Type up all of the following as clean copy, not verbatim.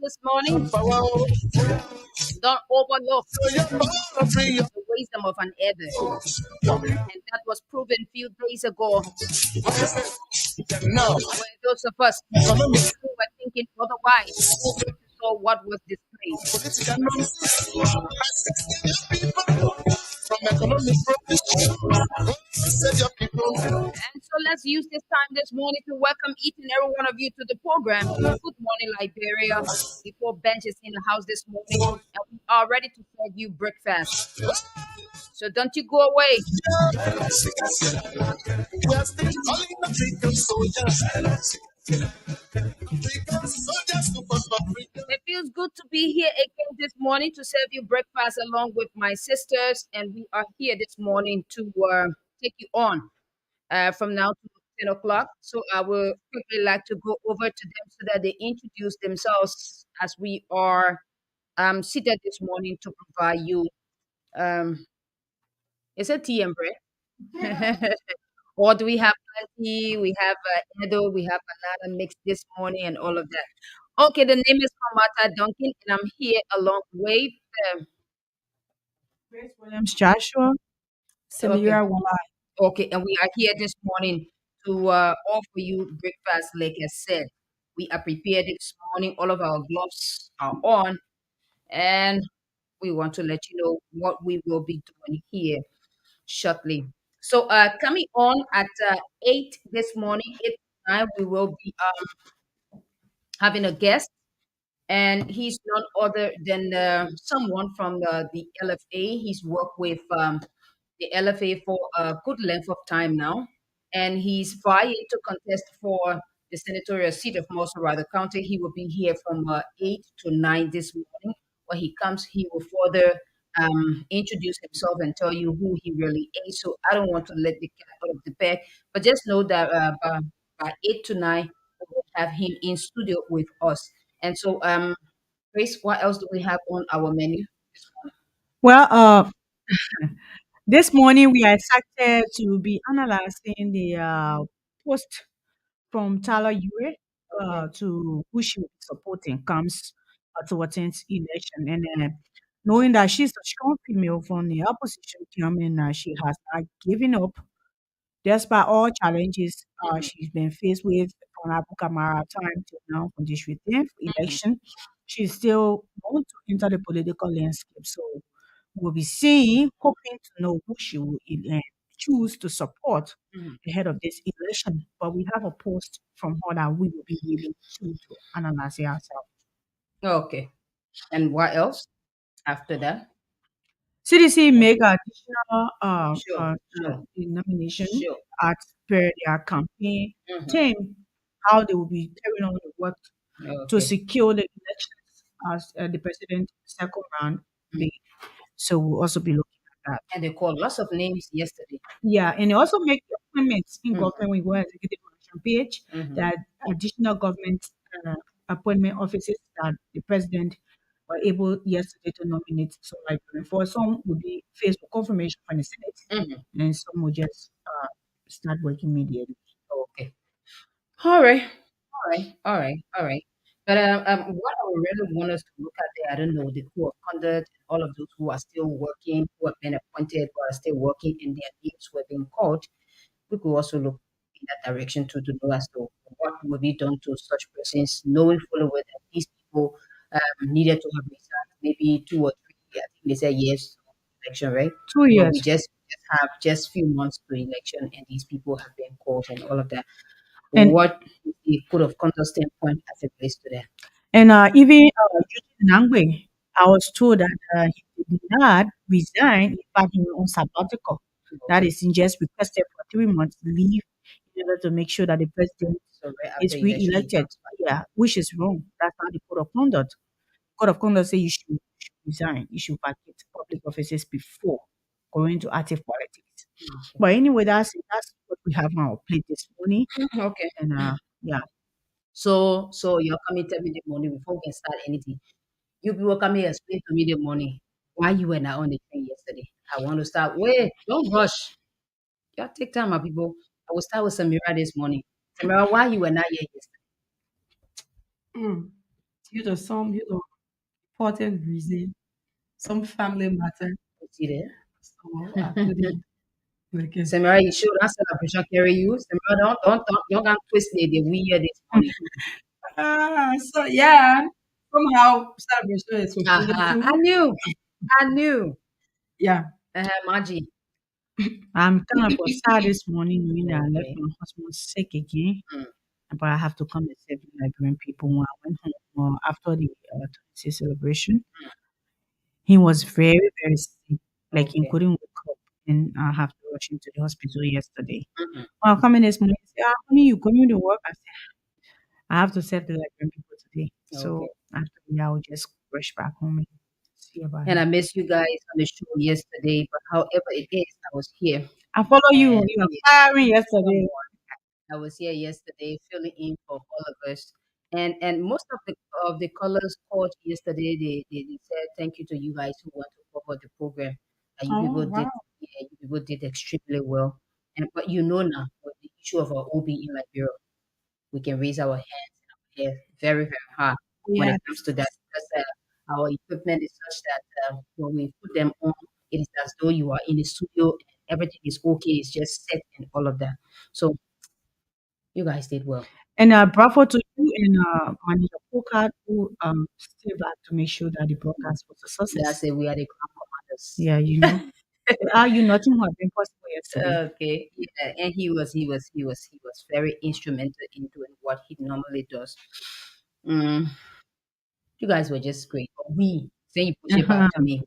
this morning, don't overlook the wisdom of an elder. And that was proven a few days ago where those of us who were thinking otherwise saw what was displayed. And so let's use this time this morning to welcome each and every one of you to the program. Good morning, Liberia. Before bench is in the house this morning, and we are ready to serve you breakfast. So don't you go away. It feels good to be here again this morning to serve you breakfast along with my sisters, and we are here this morning to take you on from now to 10 o'clock. So I will quickly like to go over to them so that they introduce themselves as we are seated this morning to provide you. Um, is it tea and bread? Or do we have plenty? We have Edo, we have banana mix this morning and all of that. Okay, the name is Kamata Duncan, and I'm here along with. Grace Williams Joshua, Okay, Samira Wala. okay, and we are here this morning to offer you breakfast. Like I said, we are prepared this morning. All of our gloves are on, and we want to let you know what we will be doing here shortly. So, coming on at 8 this morning, 8 to 9, we will be having a guest, and he's none other than someone from the LFA. He's worked with the LFA for a good length of time now, and he's vying to contest for the senatorial seat of Morrisville County. He will be here from 8 to 9 this morning. When he comes, he will further introduce himself and tell you who he really is. So I don't want to let the cat out of the bag, but just know that by 8 to 9, we will have him in studio with us. And so, Grace, what else do we have on our menu this Well, this morning we are excited to be analyzing the post from Tyler Ure morning? to who she will be supporting comes to attend election. And knowing that she's a strong female from the opposition camp and she has not given up despite all challenges Okay. she's been faced with from Abu Kamara time to now from District 10th Mhm, election, she still wants to enter the political landscape. So we'll be seeing, hoping to know who she will choose to support mhm. ahead of this election. But we have a post from her that we will be willing to analyze it ourselves. Okay. And what else after that? CDC make additional Sure, sure, nomination sure. as per their campaign Hmm. team, how they will be carrying on the work to Okay. secure the elections as the president second round Mm. bid. So we'll also be looking at that. And they called lots of names yesterday. Yeah, and they also make appointments in Hmm. government. We go executive action page Hmm. that additional government uh, appointment offices that the president were able yesterday to nominate. So, like for some will be faced with confirmation from the Senate, Hmm. and some will just start working immediately. Okay. All right. All right. All right. All right. But what I would really want us to look at there, I don't know, the code of conduct, all of those who are still working, who have been appointed, who are still working, and their names were being called. We could also look in that direction to know as to what will be done to such persons, knowing fully well that these people needed to have resigned maybe 2 or 3, I think they said yes to election, right? Two But we years. just have just few months to election, and these people have been called and all of that. And What is the code of conduct standpoint as it relates to that? even Eugene Nangwe, I was told that he did not resign. In fact, he was on sabbatical. That Okay, is, he just requested for 3 months leave in order to make sure that the president so right after is election, he re-elected. comes back. Yeah, which is wrong. That's not the code of conduct. Code of conduct says you should resign. You should vacate public offices before going to active politics. But anyway, that's what we have on our plate this morning. Okay. And yeah, So you're coming to me the morning before we can start anything. You people come here explain to me the morning why you were not on the train yesterday. I want to start. Wait, don't rush. You take time, my people. I will start with Samira this morning. Samira, why you were not here yesterday? due to some, important reason, some family matter. You see So I there? couldn't make it. Samira, you sure that celebration carry you? Samira, don't get twisted the weird this morning. So yeah, somehow celebration is fulfilling Aha, I too. knew, I knew. Yeah. Maggie. I'm kind of was sad this morning knowing that I left Okay. my husband sick again. Mm, But I have to come and serve the Liberian people. When I went home after the 26th celebration, he was very, very sick. Like he okay. couldn't wake up, and I have to rush him to the hospital yesterday. Mm-mm. When I come in this morning, he said, "Ah, honey, you going to work?" I said, "I have to serve the Liberian people today." Okay. So after that, I will just rush back home and see about And him. I missed you guys on the show yesterday, but however it is, I was here. I follow you. And You were yeah, firing come yesterday. on. I was here yesterday filling in for all of us. And most of the callers called yesterday, they said thank you to you guys who want to cover the program. You Oh people did, wow! yeah, you people did extremely well. And but you know now with the issue of our OB in Liberia, we can raise our hands and our hair very, very high when Yeah, it comes to that. Because our equipment is such that when we put them on, it is as though you are in the studio and everything is okay. It's just set and all of that. So you guys did well. and bravo to you and Manager Pokat who stay back to make sure that the broadcast was a success. That's it. We are the ground commanders. Yeah, you know. Without you, nothing would have been possible yesterday. Okay. Yeah, and he was very instrumental in doing what he normally does. Mm, you guys were just great. But saying you push it back to me,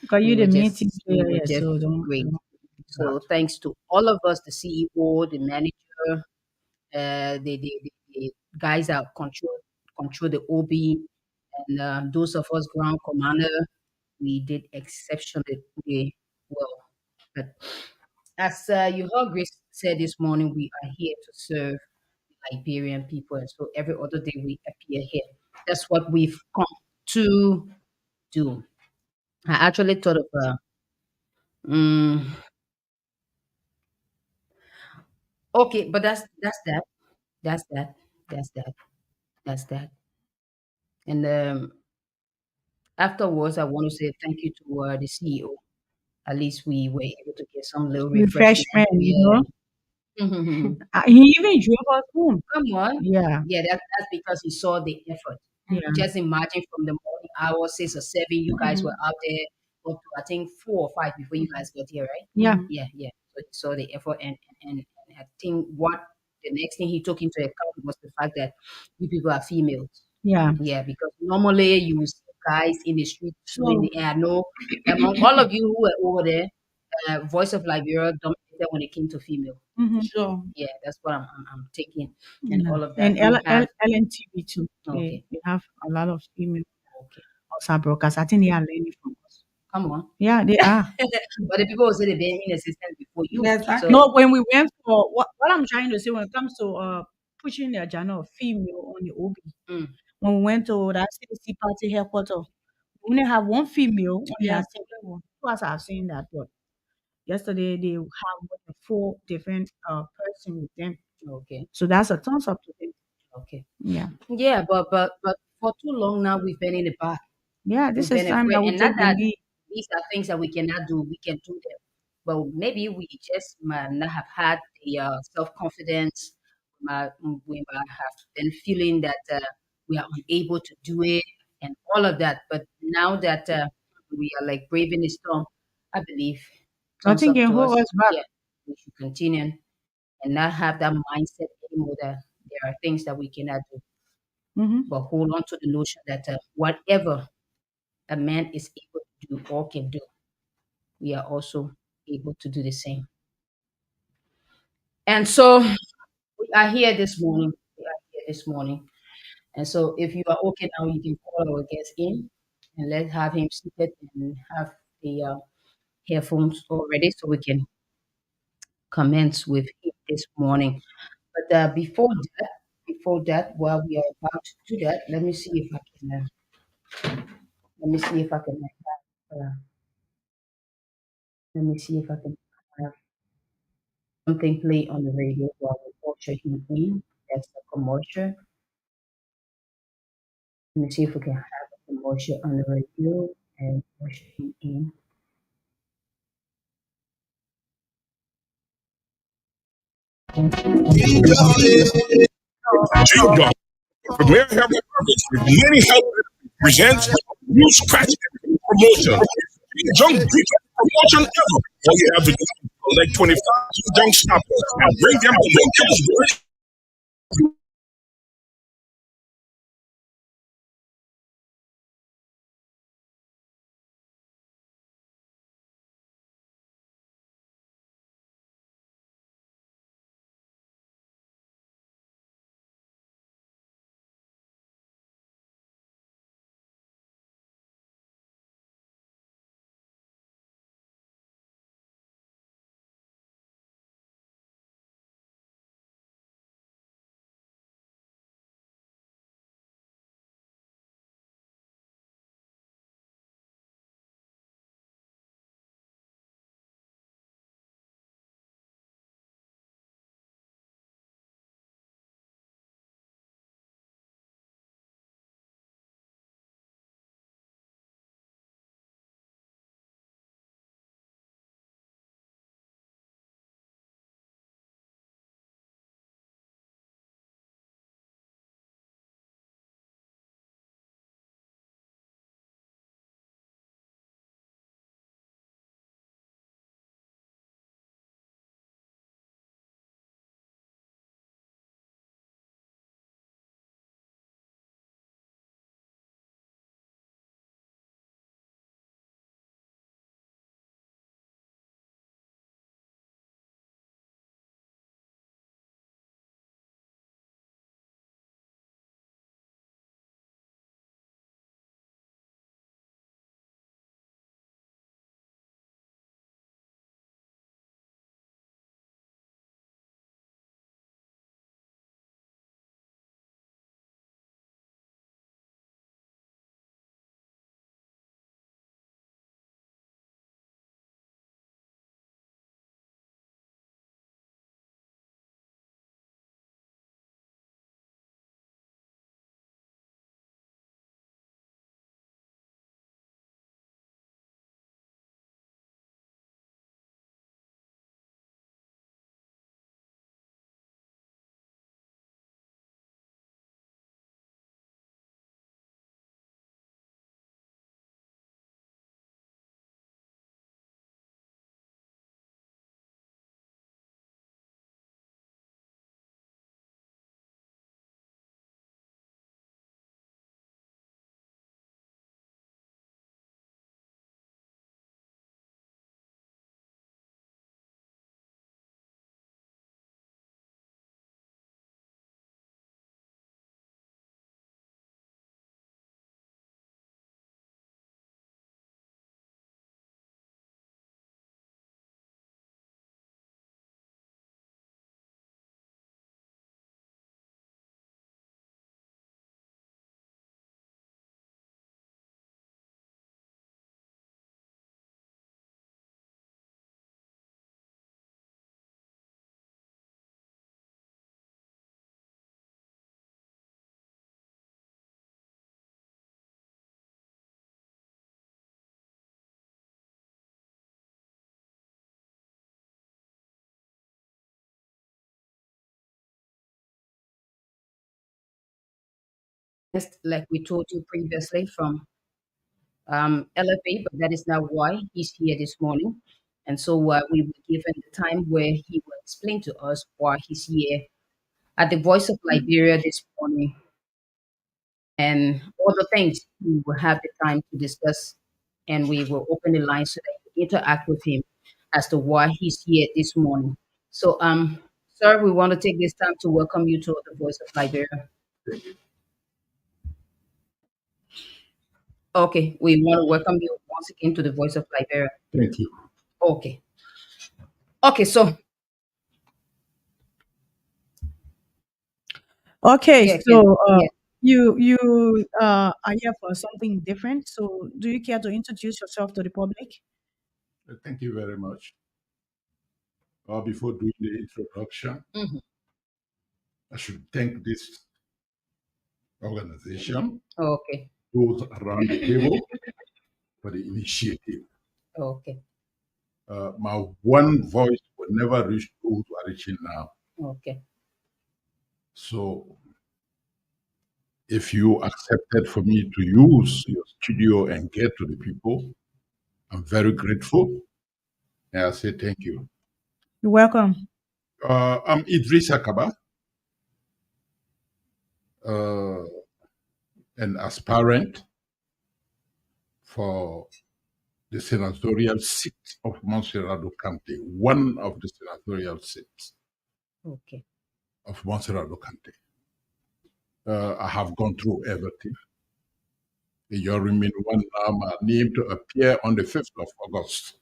Because we you were the main team just we player were here, just so great. don't leave it So out. thanks to all of us, the CEO, the manager, the guys that control the OB, and those of us ground commander, we did exceptionally well. But as you heard Grace said this morning, we are here to serve Liberian people, and so every other day we appear here. That's what we've come to do. I actually thought of mm, okay, but that's that, that's that, that's that, that's that, and afterwards, I want to say thank you to the CEO. At least we were able to get some little refreshment. Refreshment, you Yeah. know. Come He even drove us home. on. Yeah, Yeah, that's because he saw the effort. yeah. Just imagine from the morning hours, 6 or 7, you guys were Mhm. out there up to I think 4 or 5 before you guys got here, right? Yeah, Mhm. Yeah, yeah. So he saw the effort, and I think what the next thing he took into account was the fact that you people are females. yeah. Yeah, because normally you see guys in the street shooting So the air. No, among all of you who were over there, Voice of Liberia dominated when it came to female. Mm-hmm. sure. Yeah, that's what I'm taking, and Yeah. all of that. And We have LNTV too. okay, They have a lot of female okay. outside broadcasts. I think they are learning from us. Come on, Yeah, they are. but the people who say they've been in the system before you, so Exactly. No, when we went for what I'm trying to say when it comes to pushing the agenda of female on the OB, mm, when we went to that CDC party headquarters, we only have one female on the Yes. assembly. Of course, I've seen that, but yesterday they have more than four different person with them. okay, So that's a thumbs up to them. okay. Yeah. Yeah, but for too long now we've been in the back. Yeah, We've this is been time afraid, that we and not take the that lead. these are things that we cannot do. We can do them, but maybe we just might not have had the self confidence. We might have been feeling that we are unable to do it, and all of that. But now that we are like braving the storm, I believe thumbs Nothing up can to hold us. us back. Yeah, we should continue and not have that mindset anymore that there are things that we cannot do, Hmm. but hold on to the notion that whatever a man is able to do or can do, we are also able to do the same. And so we are here this morning. We are here this morning. And so if you are okay now, you can call our guest in and let's have him seated and have the headphones all ready so we can commence with him this morning. But before that, while we are about to do that, let me see if I can. Let me see if I can. Let me see if I can have something play on the radio while we usher him in. That's the commercial. Let me see if we can have a promotion on the radio and push him in. Jingle. Premier Health Service with many health presents new scratch promotion. Young biggest promotion ever. All you have to do is collect 25 young stoppers and bring them to make Just like we told you previously from LFA, but that is not why he's here this morning. And so we were given the time where he will explain to us why he's here at the Voice of Liberia this morning and all the things we will have the time to discuss. And we will open the line so that you interact with him as to why he's here this morning. So, sir, we want to take this time to welcome you to the Voice of Liberia. Okay, we want to welcome you once again to the Voice of Liberia. Thank you. Okay. Okay, so Okay, yeah, can so yeah. you are here for something different. So do you care to introduce yourself to the public? Thank you very much. Before doing the introduction, Mhm. I should thank this organization, Okay. those around the table for the initiative. Okay. My one voice will never reach those who are reaching now. Okay. So if you accepted for me to use your studio and get to the people, I'm very grateful. And I say thank you. You're welcome. I'm Idris Akaba, uh, an aspirant for the senatorial seat of Montserrado County, one of the senatorial seats Okay. of Montserrado County. I have gone through everything. You remain one now, my name to appear on the 5th of August.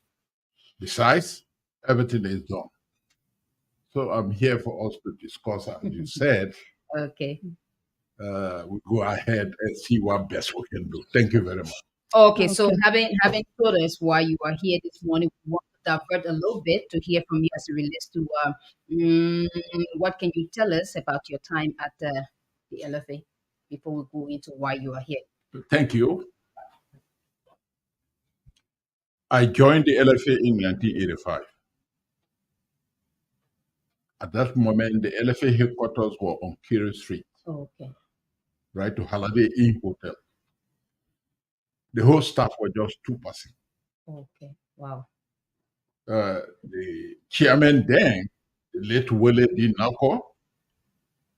Besides, everything is done. So I'm here for us to discuss, as you said, Okay. we go ahead and see what best we can do. Thank you very much. Okay. So Okay. having told us why you are here this morning, we want to divert a little bit to hear from you as it relates to what can you tell us about your time at the LFA before we go into why you are here. Thank you. I joined the LFA in 1985. At that moment, the LFA headquarters were on Kiri Street, Okay. right to Holiday Inn Hotel. The whole staff were just 2%. Okay. Wow. The chairman then, the late Wele D. Nako,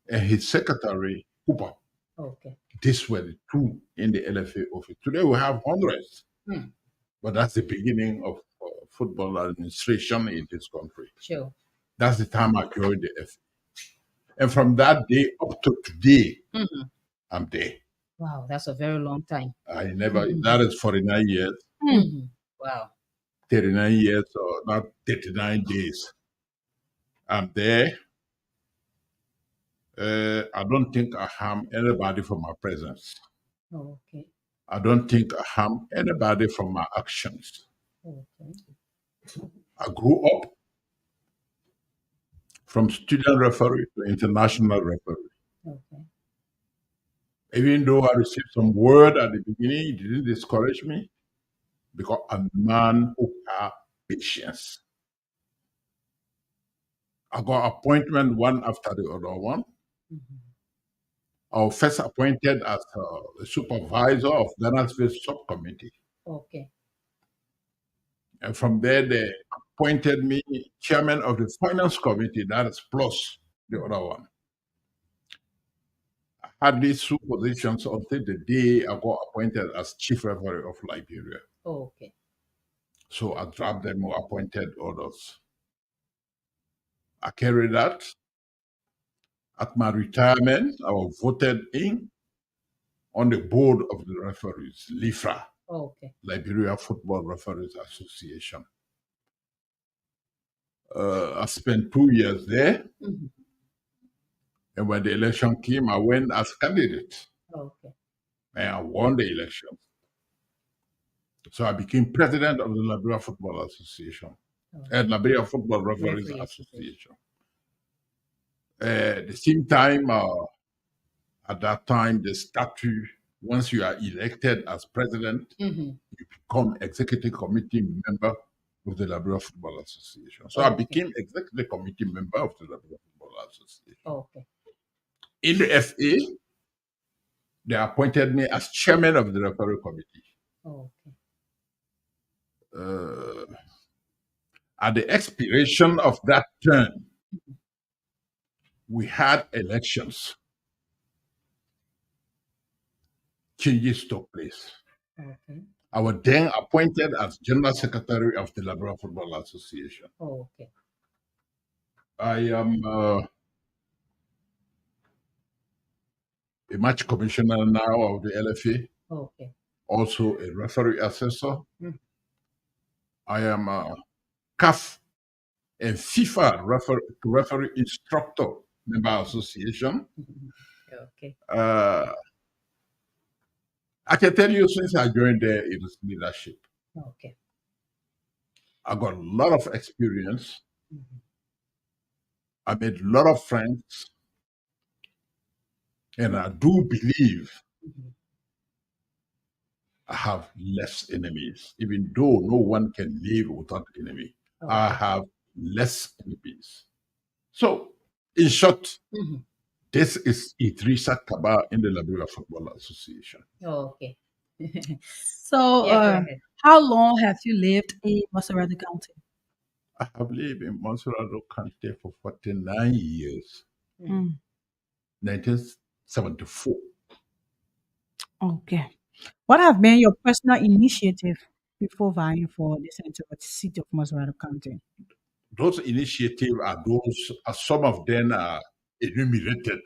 and his secretary, Cooper. Okay. These were the two in the LFA office. Today we have hundreds, but that's the beginning of football administration in this country. Sure. That's the time I joined the FA. And from that day up to today, I'm there. Wow, that's a very long time. I never, that is 49 years, Wow. 39 years, or not 39 days. I'm there. I don't think I harm anybody for my presence. Okay. I don't think I harm anybody from my actions. Okay. I grew up from student referee to international referee. Okay. Even though I received some word at the beginning, it didn't discourage me because I'm a man who has patience. I got appointment one after the other one. I was first appointed as the supervisor of Ghana's Field Subcommittee. Okay. And from there, they appointed me chairman of the Finance Committee, that is plus the other one. I had these two positions until the day I got appointed as chief referee of Liberia. Okay. So I dropped them or appointed others. I carried that. At my retirement, I was voted in on the board of the referees, LIFRA, Okay. Liberia Football Referees Association. I spent 2 years there. And when the election came, I went as candidate. Okay. And I won the election. So I became president of the Liberia Football Association and Liberia Football Referees Referee Association. At the same time, at that time, the statute, once you are elected as president, you become executive committee member of the Liberia Football Association. So I became executive committee member of the Liberia Football Association. Okay. In the FA, they appointed me as chairman of the referee committee. Okay. At the expiration of that term, we had elections. Changes took place. Okay. I was then appointed as general secretary of the Liberia Football Association. Okay. I am a match commissioner now of the LFA, Okay. also a referee assessor. I am a CAF and FIFA referee instructor member association. Okay. I can tell you since I joined there, it was leadership. Okay. I got a lot of experience. I made a lot of friends. And I do believe Mhm. I have less enemies, even though no one can live without enemy. I Okay. have less enemies. So, in short, Mhm. this is Idrissa Kaba in the Liberia Football Association. Oh, okay. So, Yeah, go ahead. how long have you lived in Maserati County? I have lived in Monserrado County for 49 years, Mhm. Mm, 1974. okay. What have been your personal initiative before vying for the Senator seat of Maserati County? Those initiatives are some of them are enumerated.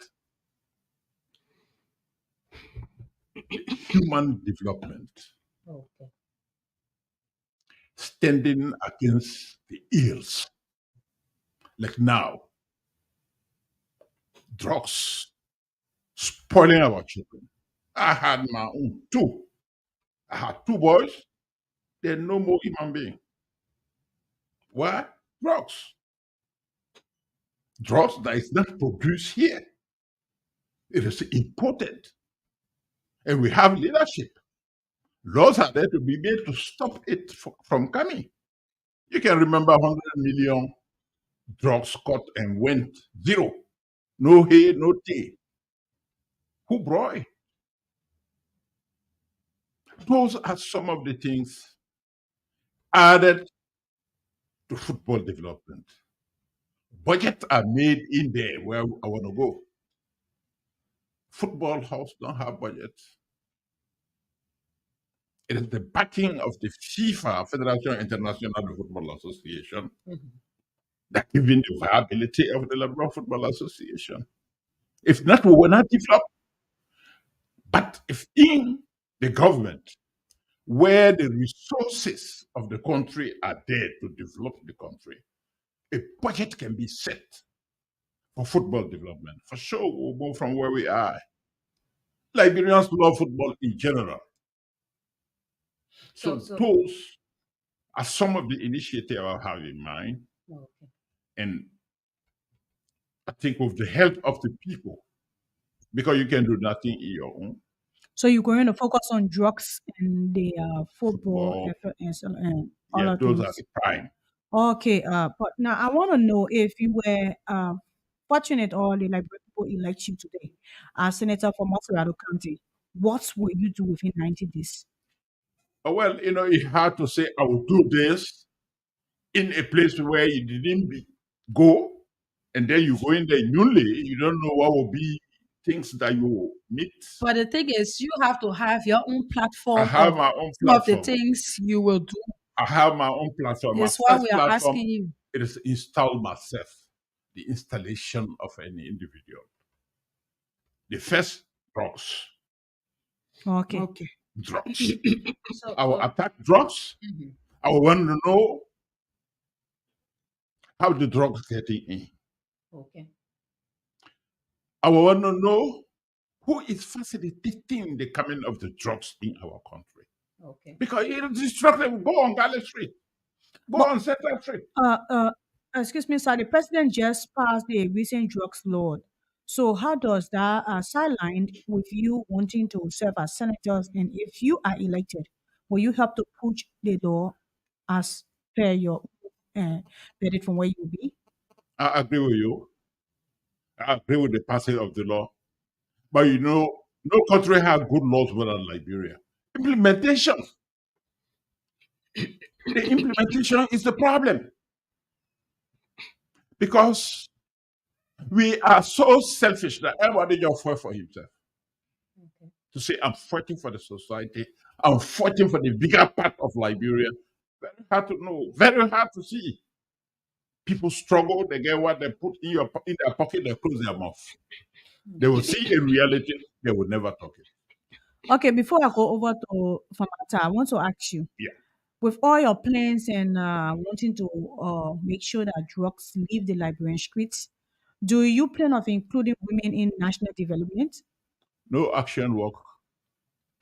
Human development, Okay. standing against the ills. Like now, drugs, spoiling our children. I had my own two. I had two boys. They're no more human being. Why? Drugs. Drugs that is not produced here. It is imported. And we have leadership. Laws are there to be made to stop it from coming. You can remember 100 million drugs caught and went zero. No hay, no tea. Who brought it? Those are some of the things added to football development. Budgets are made in there where I want to go. Football house don't have budgets. It is the backing of the FIFA, Federation International de Football Association, Mhm. that given the viability of the Liberal Football Association. If not, we will not develop. But if in the government, where the resources of the country are there to develop the country, a budget can be set for football development. For sure, we'll go from where we are. Liberians love football in general. So, So so, those are some of the initiatives I have in mind. okay. And I think with the help of the people, because you can do nothing in your own So you're going to focus on drugs and the football football. effort and, and Yeah, other those are things. the prime. Okay, but now I want to know if you were fortunate or the Liberia people elect you today as senator for Maserado County, what will you do within 90 days? Well, it's hard to say I will do this in a place where you didn't go, and then you go in there newly. You don't know what will be things that you will meet. But the thing is, you have to have your own I platform have of my own some of the platform. things you will do. I have my own platform. My It's why first we are platform asking you. it is install myself, the installation of any individual. The first drugs, Okay. Okay. drugs. So, I will so, attack drugs. mhm. I will want to know how the drugs getting in. Okay. I will want to know who is facilitating the coming of the drugs in our country. Okay. Because it is destructive. Go on Galley Street. Go But on Central Street. uh, uh, excuse me, sir, the president just passed the recent drugs law. So how does that sideline with you wanting to serve as senators? And if you are elected, will you help to push the law as per your verdict from where you be? I agree with you. I agree with the passing of the law. But no country has good laws better than Liberia. Implementation. The implementation is the problem. Because we are so selfish that everybody just fight for himself. Okay. To say, I'm fighting for the society, I'm fighting for the bigger part of Liberia. Very hard to know, very hard to see. People struggle, they get what they put in their pocket, they close their mouth. They will see in reality, they will never talk it. Okay, before I go over to Famata, I want to ask you, Yeah. with all your plans and wanting to make sure that drugs leave the Liberian streets, do you plan of including women in national development? No action work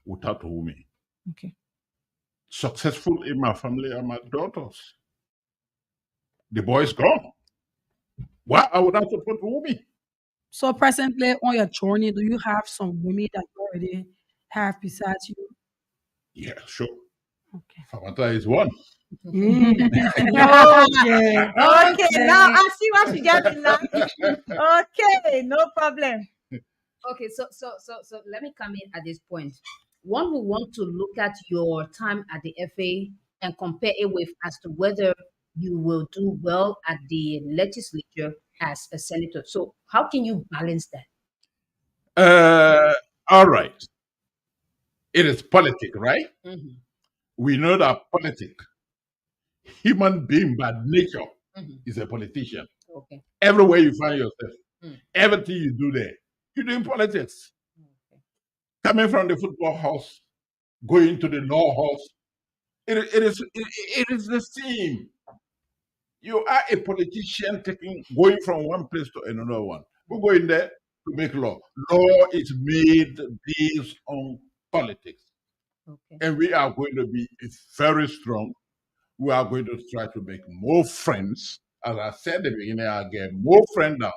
without a woman. Okay. Successful in my family are my daughters. The boys gone. Why I would have to put women? So presently on your journey, do you have some women that you already have besides you? Yeah, sure. Okay. Famata is one. Mm. Okay. Okay, now Okay. I see what you get in line. Okay, no problem. Okay, so let me come in at this point. One who want to look at your time at the FA and compare it with as to whether you will do well at the legislature as a senator. So how can you balance that? Uh, all right. It is politics, right? Hmm. We know that politics, human being by nature, Hmm. is a politician. Okay. Everywhere you find yourself, Mm. everything you do there, you're doing politics. Okay. Coming from the football house, going to the law house, it is the same. You are a politician going from one place to another one. We're going there to make law. Law is made based on politics. Okay. And we are going to be very strong. We are going to try to make more friends. As I said at the beginning, I get more friends now.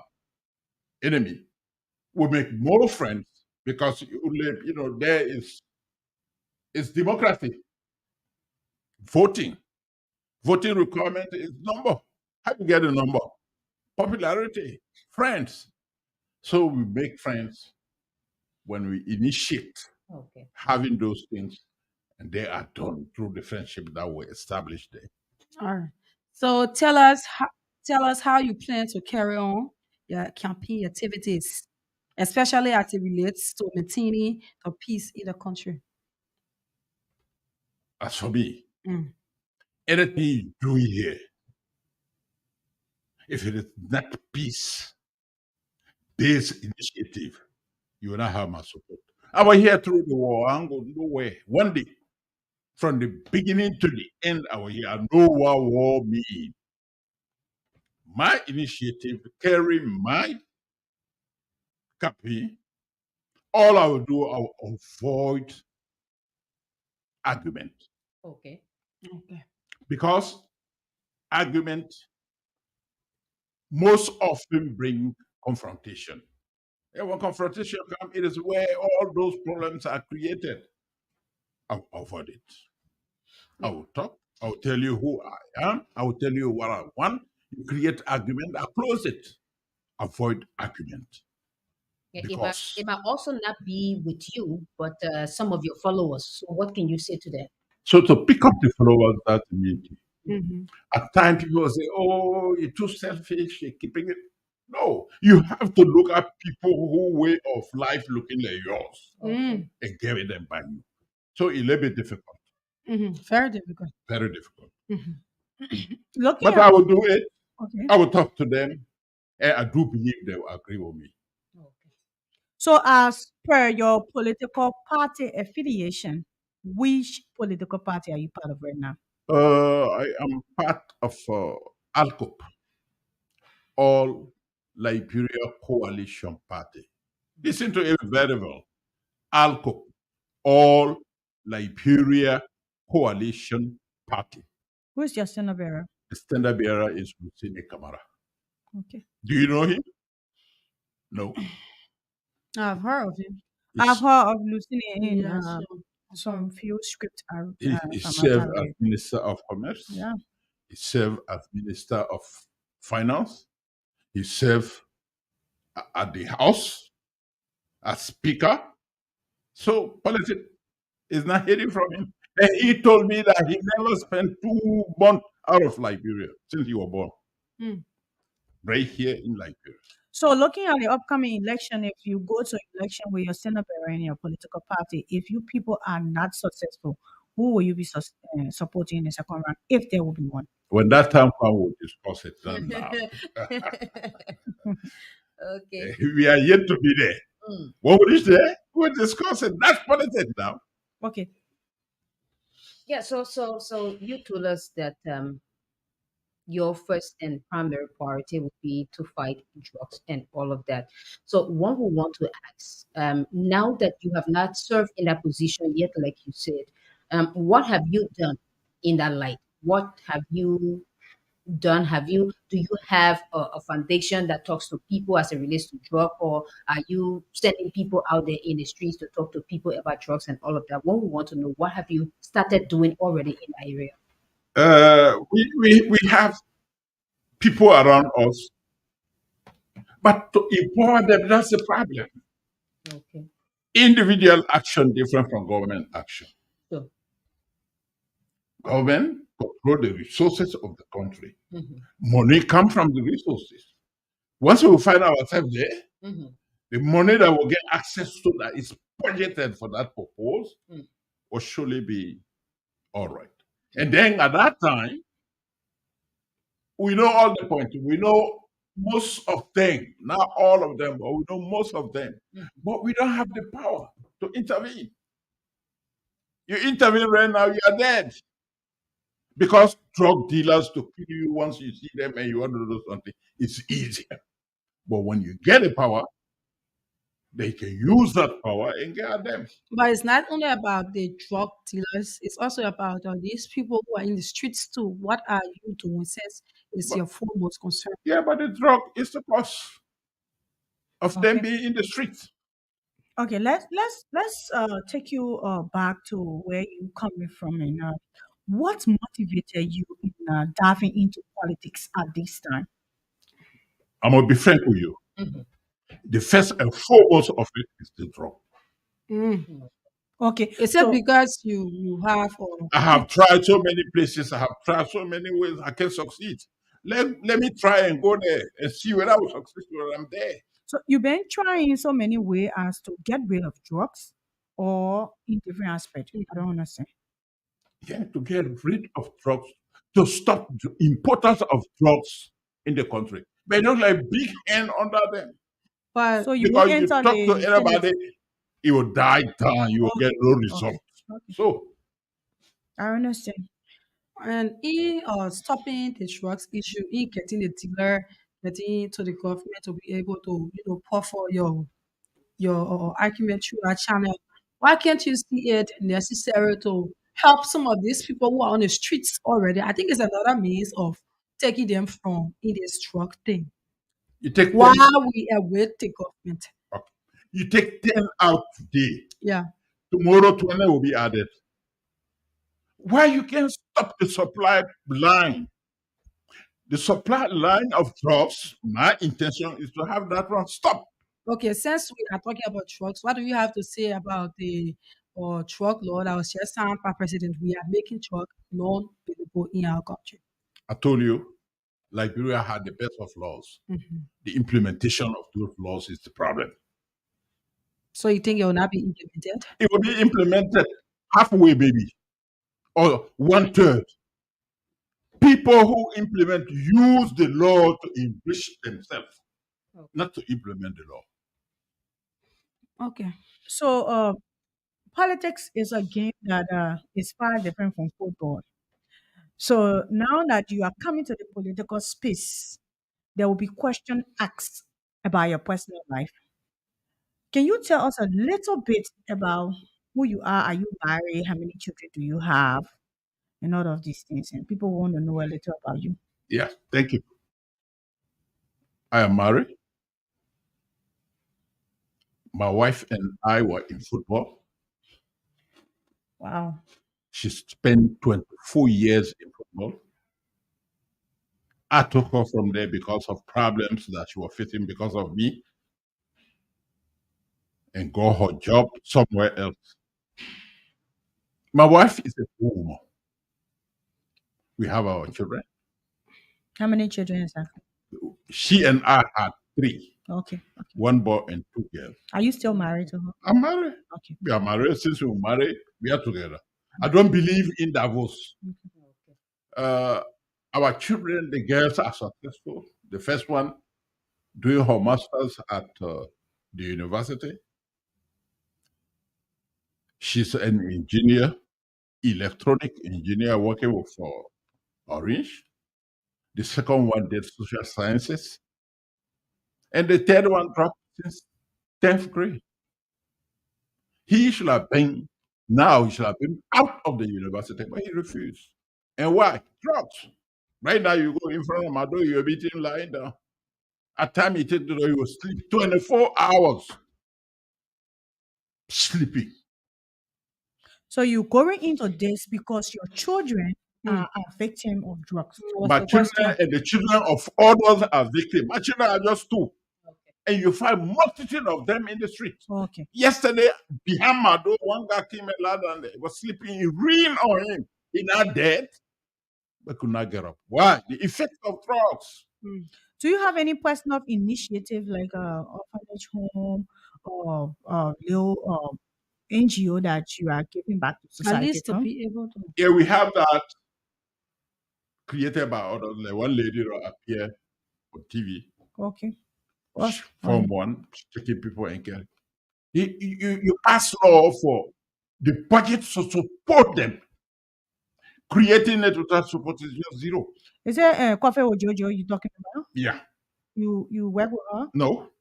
Enemy. We make more friends because there is it's democracy. Voting. Voting requirement is number. How do you get a number? Popularity. Friends. So we make friends when we initiate Okay. having those things, and they are done through the friendship that we established there. All right. So tell us how you plan to carry on your campaign activities, especially as it relates to maintaining the peace in the country. As for me, Mm. anything you do here, if it is not peace based initiative, you will not have my support. I was here through the war. I'm going nowhere. One day, from the beginning to the end, I was here. I know what war means. My initiative, carry my campaign, all I will do, I will avoid argument Okay. Okay. because argument most often bring confrontation. And when confrontation comes, it is where all those problems are created. I will avoid it. I Yeah. will talk. I will tell you who I am. I will tell you what I want. You create argument. I close it. Avoid argument Yeah, because it might also not be with you, but some of your followers. So what can you say to them? so to pick up the followers that meeting. Mhm. At times people will say, "Oh, you're too selfish. You're keeping it." No, you have to look at people who way of life looking like yours Okay. Mm. and get them by you. So it's a little bit difficult, Mhm. Very difficult. very difficult. Mhm. Looking But at I will do it. okay. I will talk to them, and I do believe they will agree with me. Okay. So as per your political party affiliation, which political party are you part of right now? I am part of ALCOP, All Liberia Coalition Party. Listen to it very well. ALCOP, All Liberia Coalition Party. Who's your center bearer? The standard bearer is Hussein Kamara. Okay. Do you know him? No. I've heard of him. I've He's, heard of Lucini in Yeah, sure. I've heard some of few script he from served as Atari. Minister of Commerce. Yeah. He served as Minister of Finance. He served at the House as Speaker. So politics is not hidden from him. And he told me that he never spent 2 months out of Liberia since he was born, him. right here in Liberia. So looking at the upcoming election, if you go to election with your center bearer in your political party, if you people are not successful, who will you be supporting in the second round, if there will be one? When that time comes, we'll discuss it. Not now. Okay. We are yet to be there. Mm. When we reach there, we'll discuss it. That's politics now. Okay. Yeah. So you told us that your first and primary priority would be to fight drugs and all of that. So one will want to ask, now that you have not served in that position yet, like you said, what have you done in that light? What have you done? Do you have a foundation that talks to people as it relates to drug, or are you sending people out there in the streets to talk to people about drugs and all of that? What we want to know, what have you started doing already in the area? We have people around us, but to empower them, that's the problem. Okay. Individual action different from government action. So, Government control the resources of the country. mhm, Money come from the resources. Once we find ourselves there, mhm, the money that we'll get access to that is budgeted for that purpose mm, will surely be all right. And then at that time, we know all the points. We know most of them, not all of them, but we know most of them. mhm. But we don't have the power to intervene. You intervene right now, you are dead. Because drug dealers to kill you once you see them and you want to do something, it's easier. But when you get the power, they can use that power and get at them. But it's not only about the drug dealers, it's also about these people who are in the streets too. What are you doing since it's But your foremost concern? yeah, but the drug is the cause of them Okay. being in the streets. Okay, let's take you back to where you coming from, and what motivated you in diving into politics at this time? I'm gonna be frank with you. Mhm. The first and foremost of it is the drug. Mm. Okay, Is it so because you have or I have tried so many places, I have tried so many ways, I can succeed. Let me try and go there and see whether I will succeed when I'm there. so you've been trying so many ways as to get rid of drugs, or in different aspects. I don't understand. Yeah, to get rid of drugs, to stop the importance of drugs in the country. But not like big hand under them. but So you won't Because you enter talk to the Senate. anybody, it will die down, you will get Okay, no okay, result. okay. So I understand. and in stopping the drugs issue, in getting the dealer, getting to the government to be able to pour for your argument through that channel. Why can't you see it necessary to help some of these people who are on the streets already? I think it's another means of taking them from in this drug thing. you take 10, While we await the government. okay, you take 10 out today, Yeah. tomorrow 20 will be added. Why you can't stop the supply line? The supply line of drugs, my intention is to have that one stop. Okay, since we are talking about trucks, what do you have to say about the truck law that was just signed by President? We are making truck non-billable in our country. I told you, Liberia had the best of laws. Mhm. The implementation of those laws is the problem. So you think it will not be implemented? It will be implemented halfway, maybe, or one third. People who implement use the law to enrich themselves, not to implement the law. Okay. So politics is a game that is far different from football. So now that you are coming to the political space, there will be question asked about your personal life. Can you tell us a little bit about who you are? Are you married? How many children do you have? And all of these things. And people want to know a little about you. Yeah, thank you. I am married. My wife and I were in football. Wow. She spent 24 years in football. I took her from there because of problems that she was facing because of me and got her job somewhere else. My wife is a woman. We have our children. How many children is that? She and I had three, Okay. Okay. one boy and two girls. Are you still married to her? I'm married. Okay. We are married. Since we were married, we are together. I don't believe in divorce. Uh, our children, the girls are successful. The first one doing her master's at the university. She's an engineer, electronic engineer working for Orange. The second one did social sciences. And the third one dropped since 10th grade. He should have been, now he should have been out of the university, but he refused. And why? Drugs. Right now, you go in front of my door, you're beating lying down. At time you take the door, you will sleep 24 hours sleeping. So you going into this because your children Mm. are victim of drugs. Was My the children question. and the children of others are victims. My children are just two. Okay. And you find multitude of them in the streets. Okay. Yesterday, behind my door, one guy came and laid down there. He was sleeping. He ran on him. He not dead, but could not get up. Why? The effect of drugs. Mm. Do you have any personal initiative like a orphanage home or little NGO that you are giving back to At society least to to? be able to. Here we have that created by others. Like one lady will appear on TV, Okay. What's form one, taking people and care. You pass law for the budget to support them. Creating it without support is just zero. Is it Coffee or Jojo you talking about? Yeah. You work with her? No,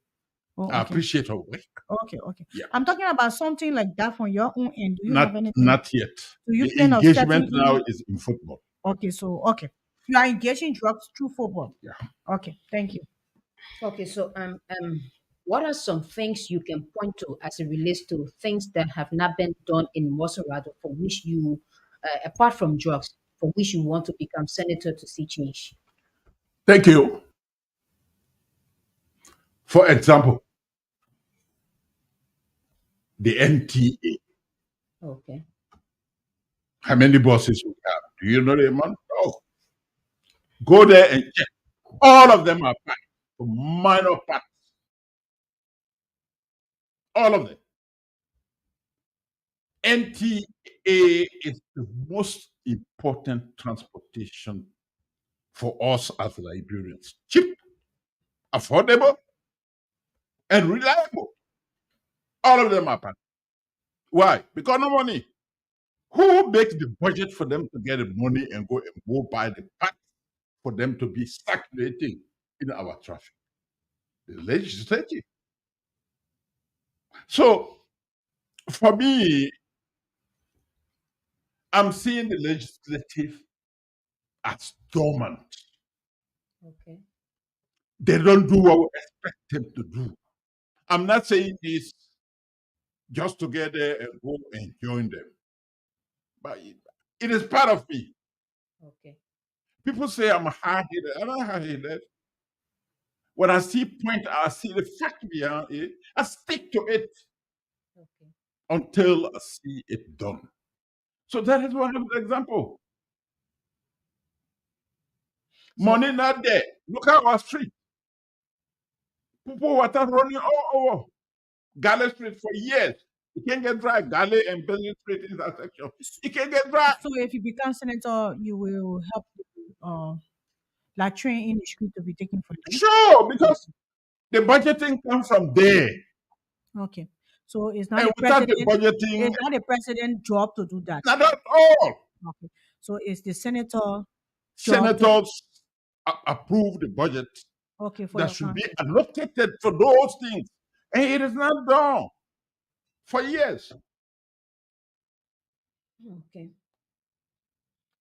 Oh, I okay. appreciate her work. Okay, okay. Yeah. I'm talking about something like that from your own end. Do you have Not anything? not yet. Do you The plan of engagement stepping now in? is in football. Okay, so okay. You are engaging drugs through football. Yeah. Okay, thank you. Okay, so what are some things you can point to as it relates to things that have not been done in Moserado for which you, apart from drugs, for which you want to become senator to see change? Thank you. For example, the NTA. Okay. How many bosses we have? Do you know the amount? No. Go there and check. All of them are fine. For minor parts. All of them. NTA is the most important transportation for us as Liberians. Cheap, affordable, and reliable. All of them are fine. Why? Because no money. Who makes the budget for them to get the money and go buy the parts for them to be circulating in our traffic? The legislature. So for me, I'm seeing the legislative as dormant. Okay. They don't do what we expect them to do. I'm not saying this just to get there and go and join them, but it is part of me. Okay. People say I'm hard-headed. I'm not hard-headed. When I see point, I see the fact behind it. I stick to it Okay. until I see it done. So that is one of the example. Money not there. Look at our street. People were running all over Galley Street for years. You can't get dry. Galley and Bentley Street intersection. You can't get dry. So if you become senator, you will help the latrine in the street to be taken for them. Sure, because the budgeting comes from there. Okay. So it's not And the without the president. budgeting, It's not the president job to do that. not at all. Okay. So it's the senator job to, Senators approve the budget okay, for that your should be country. allocated for those things. And it is not done for years. Okay.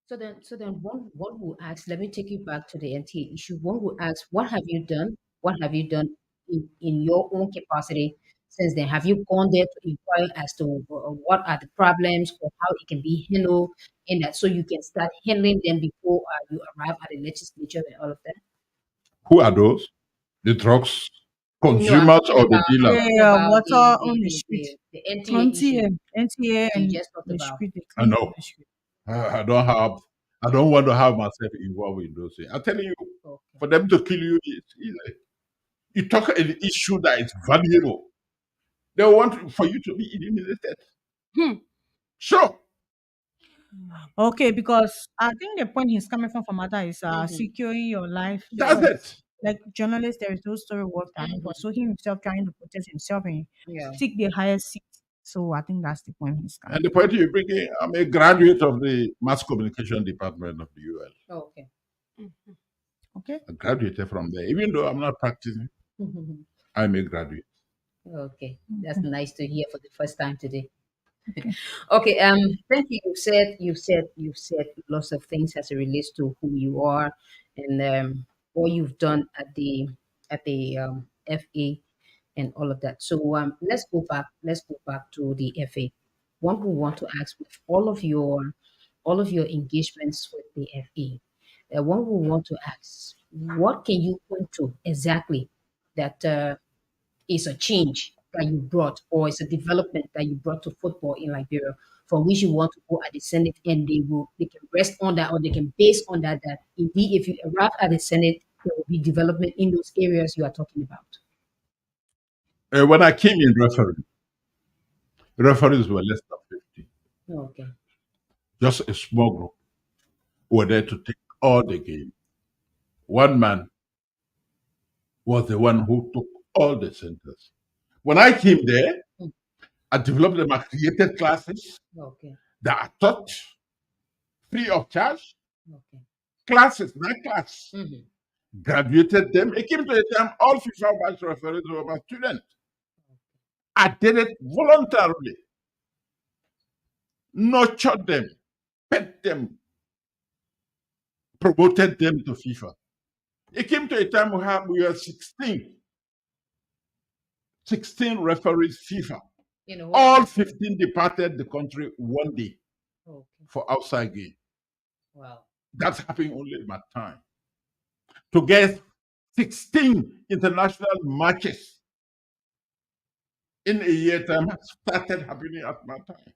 So then one will ask, let me take you back to the NTA issue. One will ask, what have you done? What have you done in your own capacity since then? Have you gone there to inquire as to what are the problems or how it can be handled in that so you can start handling them before you arrive at the legislature and all of that? Who are those? The drugs No, I'm consumers talking or the about dealers? Water on the street. the NTA issue NTA you and just talked the about. street. The I cleaning know. of the street. I don't want to have myself involved in those things. I'm telling you, Okay. for them to kill you, it's easy. You talk an issue that is valuable. They want for you to be eliminated. Sure. Okay, because I think the point he's coming from Mata is securing your life. That's Because, it. like journalist, there is no story worth dying for. So he himself trying to protect himself and Yeah. seek the highest seat. So I think that's the point he's coming. And the point you bring in, I'm a graduate of the mass communication department of the UL. Okay. Okay. I graduated from there. Even though I'm not practicing, I'm a graduate. Okay. That's nice to hear for the first time today. Okay, thank you. You said lots of things as it relates to who you are and what you've done at the FA and all of that. So let's go back. Let's go back to the FA. One who want to ask with all of your engagements with the FA. One who want to ask, what can you point to exactly that is a change that you brought or it's a development that you brought to football in Liberia for which you want to go at the Senate and they can rest on that or they can base on that indeed if you arrive at the Senate there will be development in those areas you are talking about. When I came in referees were less than 50. Okay. Just a small group were there to take all the game. One man was the one who took all the centers. When I came there, Mm. I developed them. I created classes Okay. that are taught free of charge. Okay. Classes, not class. Hmm. Graduated them. It came to a time all FIFA match referees were my students. I did it voluntarily, nurtured them, pet them, promoted them to FIFA. It came to a time we were 16 referees FIFA. You know All what? 15 departed the country one day Okay. for outside game. Wow. That's happening only in my time. To get 16 international matches in a year time started happening at my time.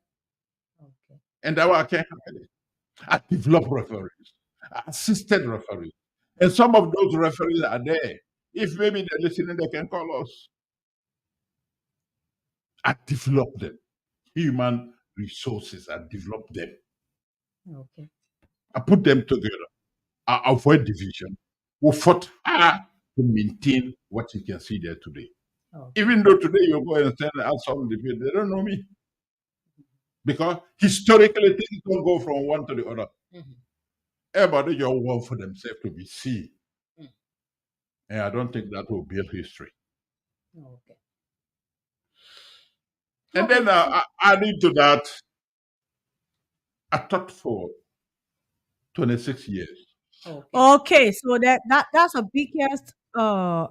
Okay. And that way I can't happen it. I developed referees, I assisted referees. And some of those referees are there. If maybe they're listening, they can call us. I developed them. Human resources, I developed them. Okay. I put them together. I avoid division. We fought hard to maintain what you can see there today. Okay. Even though today you go and stand outside the debate, they don't know me. Because historically, things don't go from one to the other. Mhm. Everybody just want for themselves to be seen. Mm. And I don't think that will build history. Okay. And Okay. then adding to that, I taught for 26 years. Okay. Okay, so that's a biggest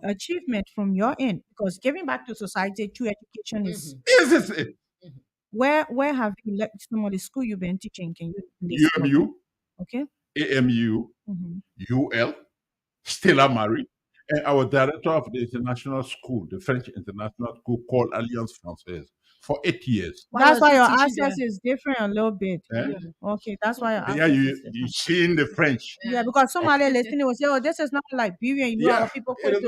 achievement from your end because giving back to society through education is Mhm. This is it. Mhm. where have you left some of the school you've been teaching? Can you list some of them? UMU, Okay. AMU, Hmm. UL, Stella Marie, and our director of the international school, the French international school called Alliance Française, for 8 years. Why That's was why he your teaching access there? is different a little bit. Eh? Yeah. Okay, that's why your Yeah, access is you different. seen the French. Yeah, because somebody listening will say, "Oh, this is not Liberian." You know, Yeah, our people it quit is to.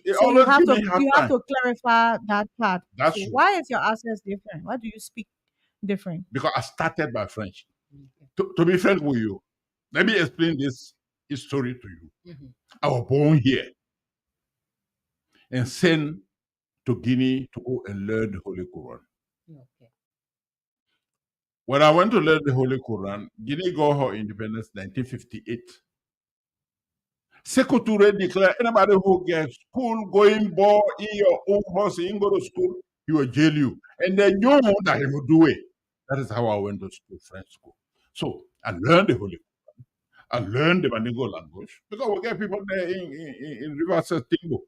it So you always have give to me hard you have time. to clarify that part. That's So true. why is your access different? Why do you speak different? Because I started by French. Okay. To be frank with you, let me explain this story to you. Mhm. I was born here and sent to Guinea to go and learn the Holy Quran. Okay. When I went to learn the Holy Quran, Guinea got her independence 1958. Sekou Touré declared anybody who gets school going ball in your own house, you go to school, he will jail you. And they knew that he would do it. That is how I went to school, French school. So I learned the Holy Quran. I learned the Mandingo language because we get people there in River Timbo.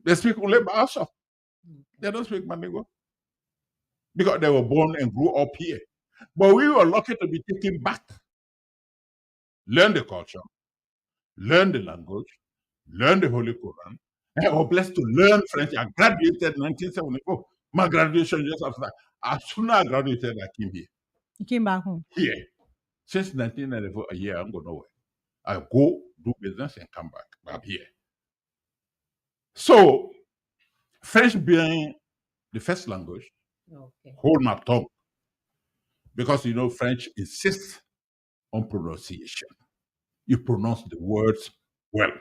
They speak only Bahasa. They don't speak Mandingo because they were born and grew up here. But we were lucky to be taken back, learn the culture, learn the language, learn the Holy Quran. And I was blessed to learn French. I graduated in 1974. My graduation just after that. As soon as I graduated, I came here. You came back home. Here. Since 1994, a year, I'm going nowhere. I go, do business, and come back. But I'm here. So, French being the first language, Okay. hold my tongue. Because, French insists on pronunciation. You pronounce the words well.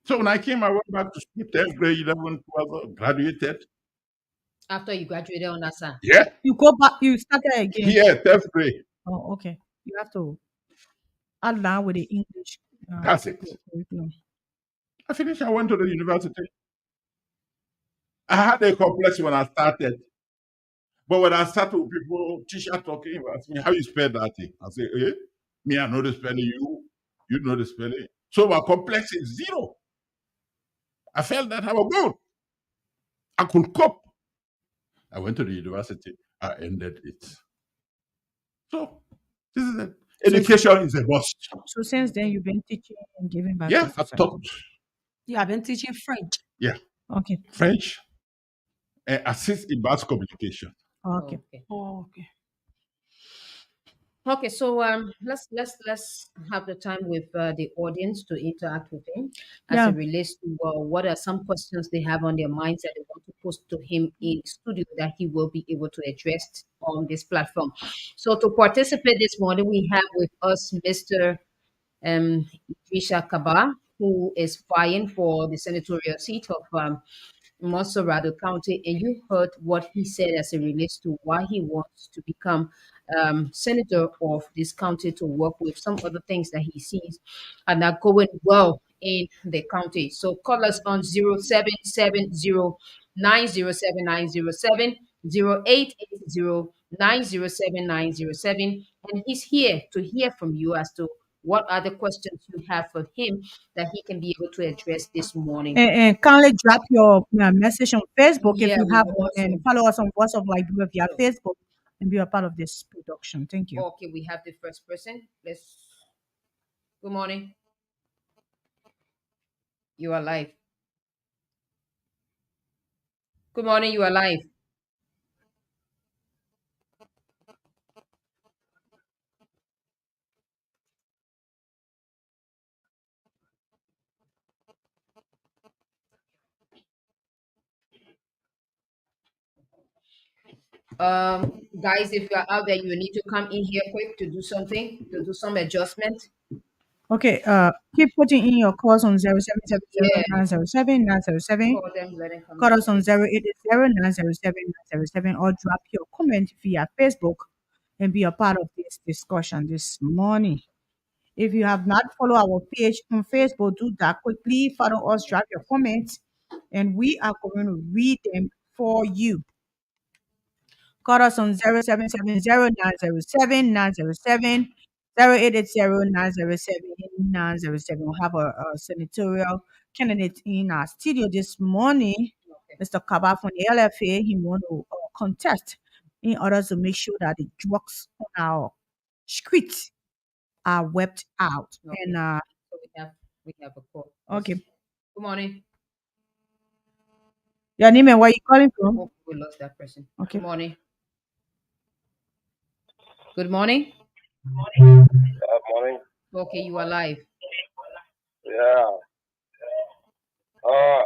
So when I came, I went back to school, 10th grade, 11th, 12th, graduated. After you graduated on that side. Yeah, You go back. You started again. here, 10th grade. Oh, okay. You have to add that with the English That's it. curriculum. I finished, I went to the university. I had a complex when I started. But when I start with people, teacher talking, he ask me, how you spell that thing? I say, me, I know the spelling, you know the spelling. So my complex is zero. I felt that I was good. I could cope. I went to the university. I ended it. So this is it. So, Education is a must. so since then, you've been teaching and giving back to Yeah, I taught. society. Yeah, I've been teaching French. Yeah, Okay. French and assist in mass communication. Okay. Okay. Oh, okay. Okay, so let's have the time with the audience to interact with him as Yeah. it relates to what are some questions they have on their minds that they want to post to him in studio that he will be able to address on this platform. So to participate this morning, we have with us Mr. Idrissa Kaba, who is vying for the senatorial seat of Monserrado County, and you heard what he said as it relates to why he wants to become senator of this county to work with some other things that he sees are not going well in the county. So call us on 0770-907-907, and he's here to hear from you as to what are the questions you have for him that he can be able to address this morning. And kindly drop your message on Facebook if Yeah, you we have will one, and also. follow us on WhatsApp like we have via Sure. Facebook and be a part of this production. Thank you. Okay, we have the first person. Let's. Good morning. You are live. Good morning. You are live. Guys, if you are out there, you need to come in here quick to do something, to do some adjustment. Okay, keep putting in your calls on zero seven seven zero Yeah, nine zero seven nine zero seven. call them, let them come Call in, us on please. 0880-907-907, or drop your comment via Facebook and be a part of this discussion this morning. If you have not followed our page on Facebook, do that quickly. Follow us, drop your comments, and we are going to read them for you. Call us on 0770-907-907, 0880-907-907. We have a senatorial candidate in our studio this morning, Okay, Mr. Kaba from the LFA. He want to contest in order to make sure that the drugs on our streets are wiped out. okay. And So we have a call. okay, Yes. Good morning. your name and where you calling from? Oh, we lost that person. Okay. Good morning. Good morning. Morning. Okay, you are live. Yeah. I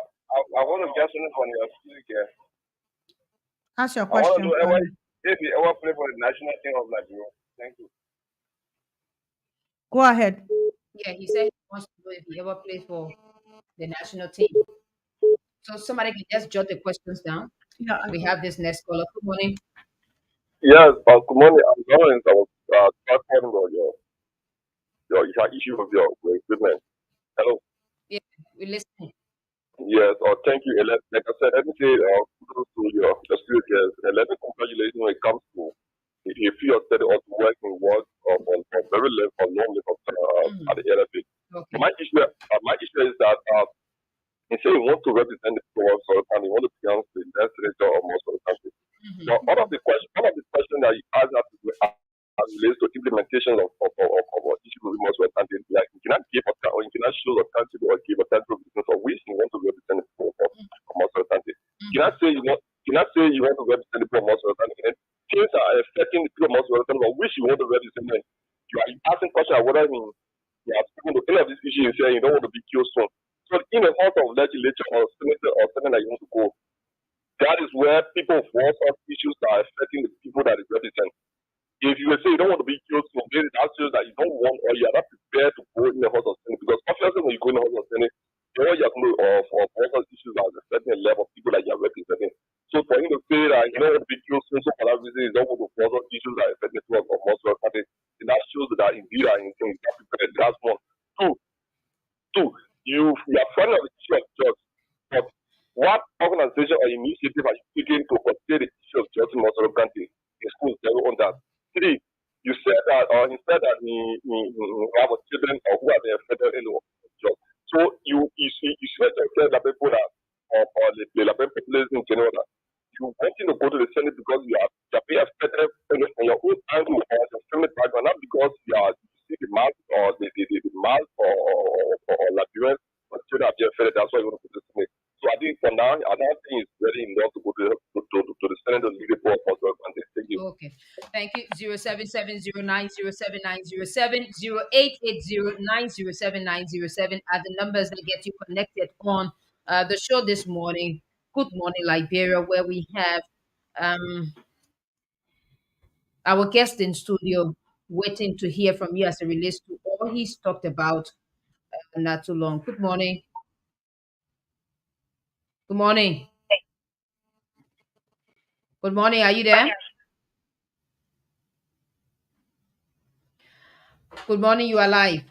want to get something from your speak here. Ask your I want to question. know if you ever play for the national team of Liberia. Thank you. Go ahead. Yeah, he said he wants to know if he ever played for the national team. So somebody can just jot the questions down. Yeah. We have this next caller. Good morning. Yes, good morning. I'm Lawrence. I was talking about your issue of your equipment. Hello. Yeah, we listen. Yes, thank you. Like I said, let me say kudos to your students. Yes, and let me congratulate you when it comes to if you are studying or to work in work on very level or long level at the LFA. Okay. My issue is that he said he wants to represent the people of South and he wants to become the next senator of most of the country. Now, one of the questions that you asked that relates to implementation of issues with most of the country, like you cannot give a or you cannot show a country or give a country business of which you want to represent the people of most of the country. You cannot say you want to represent the people of most of the country, and things are affecting the people of most of the country of which you want to represent them. You are asking questions whether you are speaking to any of these issues, you say you don't want to be killed soon. So in the house of legislature or senator or something that you want to go, that is where people voice out issues that are affecting the people that is represent. If you say you don't want to be killed soon, then that shows that you don't want or you are not prepared to go in the house of senate because obviously when you go in the house of senate, you know you have to know of voice out issues that are affecting a level of people that you are representing. So for him to say that you don't want to be killed soon, so for that reason you don't want to voice out issues that are affecting the people of most of the country, then that shows that indeed are in not prepared. That's one. Two, you are friendly of the issue of jobs, but what organization or initiative are you taking to consider the issue of jobs in Mosoro County. In schools, they will own that. Three, you said that, he said that he have children who are the federal job. So you said that the people that, or the Latin population in general, that you wanting to go to the Senate because you are being federal from your own angle or your family background, not because you see the mass or the mass or Liberians, but still that being federal. That's why you want to go to the Senate. So I think for now, I don't think it's very enough to go to the Senate to lead the poor for and they thank you. Okay. Thank you. 07709079070 are the numbers that get you connected on the show this morning. Good morning, Liberia, where we have um, our guest in studio waiting to hear from you as it relates to all he's talked about not too long. Good morning. Good morning. Good morning. Are you there? Good morning. You are live.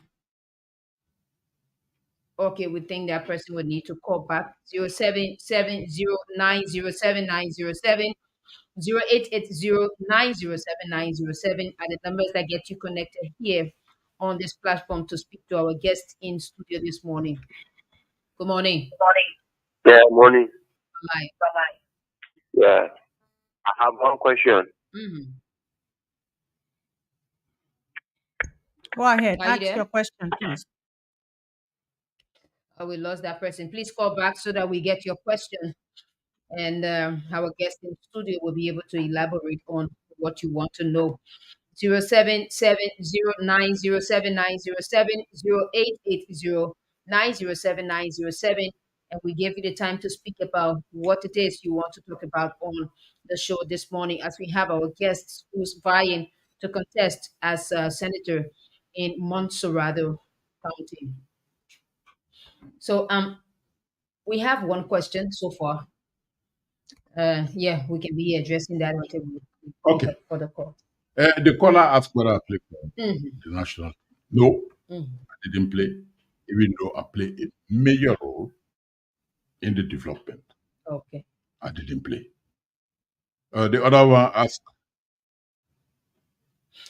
Okay, we think that person would need to call back 07709079070 08809079070 are the numbers that get you connected here on this platform to speak to our guest in studio this morning. Good morning. Yeah, morning. Live. Yeah, I have one question. Mhm. Go ahead. Are you Ask there? your question, please. We lost that person. Please call back so that we get your question, and our guest in studio will be able to elaborate on what you want to know. 07709079070 08809079070, and we gave you the time to speak about what it is you want to talk about on the show this morning as we have our guests who's vying to contest as a senator in Montserrado County. So we have one question so far. Yeah, we can be addressing that until we pick Okay. up for the call. The caller asked whether I play for Mhm, the national. No, mhm. I didn't play, even though I play a major role in the development. Okay. I didn't play. The other one asked,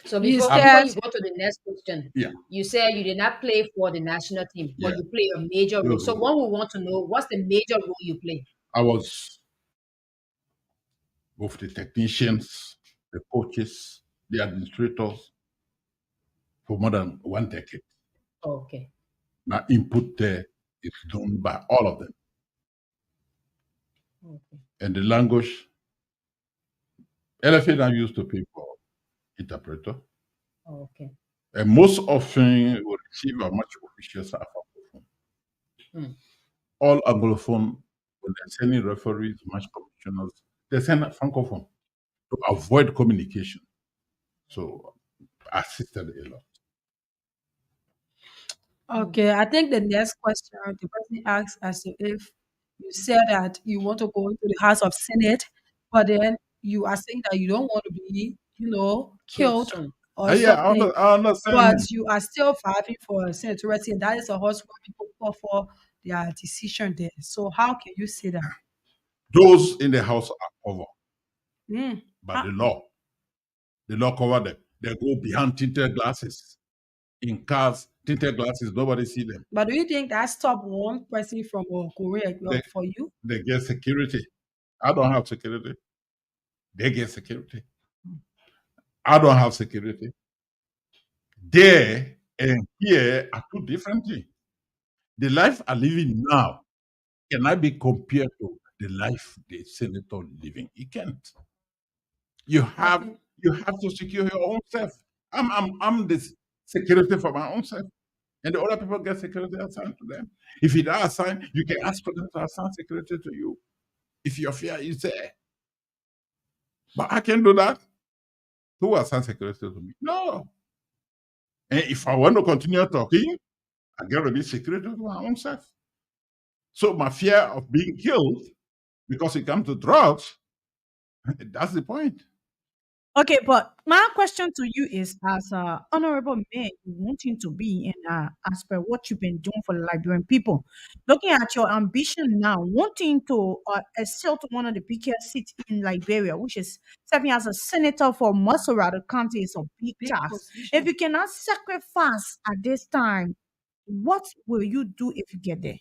So You before said you go to the next question, yeah, you said you did not play for the national team, but yeah. you play a major role. So No, one will want to know what's the major role you play. I was both the technicians, the coaches, the administrators for more than 1 decade. Okay. My input there is done by all of them. Okay. And the language, anything I used to pay for interpreter. Okay. And most often we receive a much officials are francophone. Hmm. All anglophone, when they're sending referees, match commissioners, they send a francophone to avoid communication. So I assisted a lot. okay. I think the next question the person asks as to if you said that you want to go into the House of Senate, but then you are saying that you don't want to be, Killed killed soon. or Yeah, something, I understand but him. you are still fighting for a senatorial seat. And that is a horse where people call for their decision there. So how can you say that? Those in the house are covered Mm. by Ah, the law. The law cover them. They go behind tinted glasses. In cars, tinted glasses, nobody see them. but do you think that stopped one person from Korea They, for you? they get security. I don't have security. They get security. I don't have security. There and here are two different things. The life I live in now cannot be compared to the life the senator living. It can't. You have Okay. you have to secure your own self. I'm the security for my own self. And the other people get security assigned to them. If you don't assign, you can ask for them to assign security to you. If your fear is there. But I can do that. Who will assign security to me? No. And if I want to continue talking, I got to be security to my own self. So my fear of being killed because it comes to drugs, that's the point. Okay, but my question to you is, as a honorable man, wanting to be, and as per what you've been doing for the Liberian people, looking at your ambition now, wanting to excel to one of the biggest seats in Liberia, which is serving as a senator for Masorado County, is a big Big task. If position. you cannot sacrifice at this time, what will you do if you get there?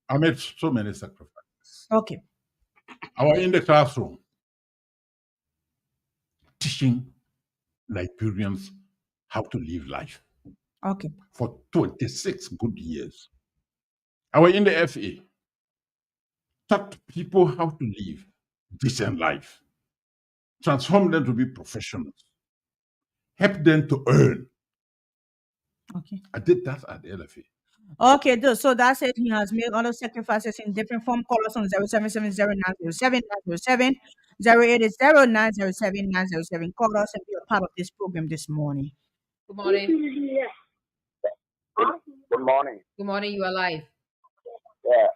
I made so many sacrifices. Okay, I was in the classroom teaching Liberians how to live life okay, for 26 good years. I was in the FA, taught people how to live decent life, transform them to be professionals, help them to earn. okay. I did that at the LFA. Okay, so that's it. He has made other sacrifices in different form. Call us on 0770-907-907. Call us and be a part of this program this morning. Good morning. Good morning. Good morning. You are live. Yeah,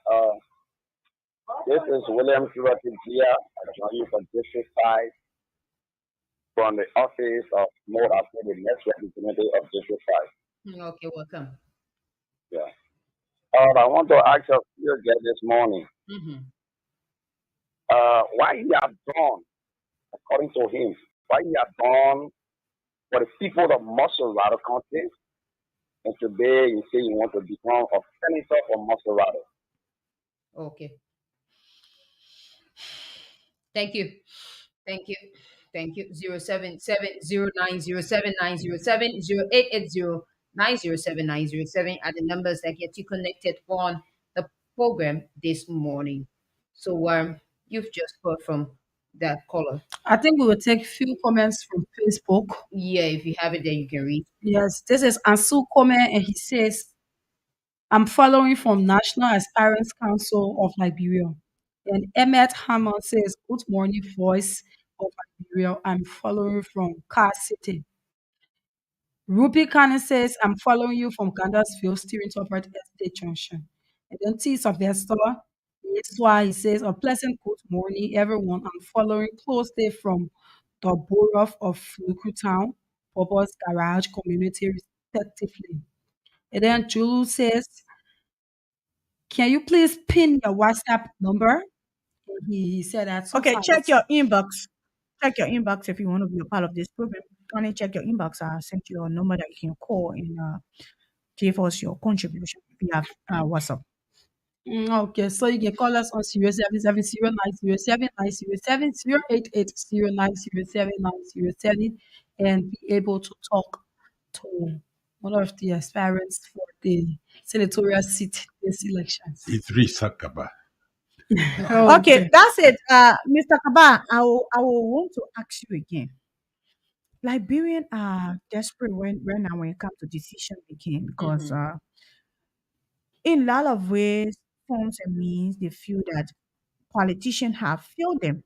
this is William Stewart here. I join you from District 5 from the office of More After the next representative of District 5. Okay, welcome. Yeah. I want to ask you again this morning, Mm-hmm. why you have done, according to him, why you have done for the people of Masorado County, and today you say you want to become a senator for Masorado. Okay. Thank you. Thank you. Thank you. 077090790708880907907 are the numbers that get you connected on the program this morning. So you've just heard from that caller. I think we will take few comments from Facebook. Yeah, if you have it there, you can read. Yes, this is Ansu comment, and he says, I'm following from National Aspirants Council of Liberia. And Emmett Hammond says, good morning, voice of Liberia. I'm following from Car City. Ruby Cannon says, I'm following you from Gandersville, steering toward Estate Junction. And then T. Sylvester, that's why he says, a pleasant good morning, everyone. I'm following closely from the borough of Fluku Town, Popper's Garage community, respectively. And then Julu says, can you please pin your WhatsApp number? He said that two Okay, check times. your inbox. Check your inbox if you want to be a part of this program. Only check your inbox. I sent you a number that you can call and give us your contribution via WhatsApp. Okay, so you can call us on 077090790880907 and be able to talk to one of the aspirants for the senatorial seat this elections. Idris Akaba. Okay, that's it. Mr. Kaba, I will want to ask you again. Liberians are desperate when it comes to decision making because in a lot of ways, forms and means, they feel that politicians have failed them.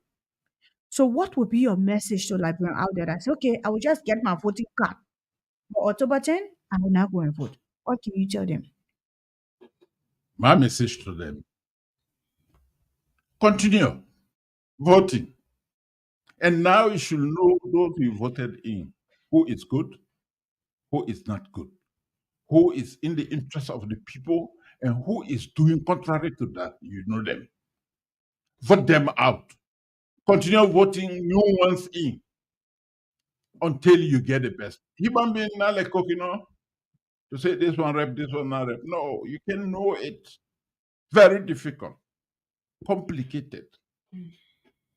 So, what would be your message to Liberians out there that say, okay, I will just get my voting card, but October 10, I will not go and vote? What can you tell them? My message to them: continue voting. And now you should know those you voted in, who is good, who is not good, who is in the interest of the people, and who is doing contrary to that. You know them. Vote them out. Continue voting new ones in until you get the best. Human being not like cooking, to say this one rep, this one not rep. No, you can know it. Very difficult, complicated.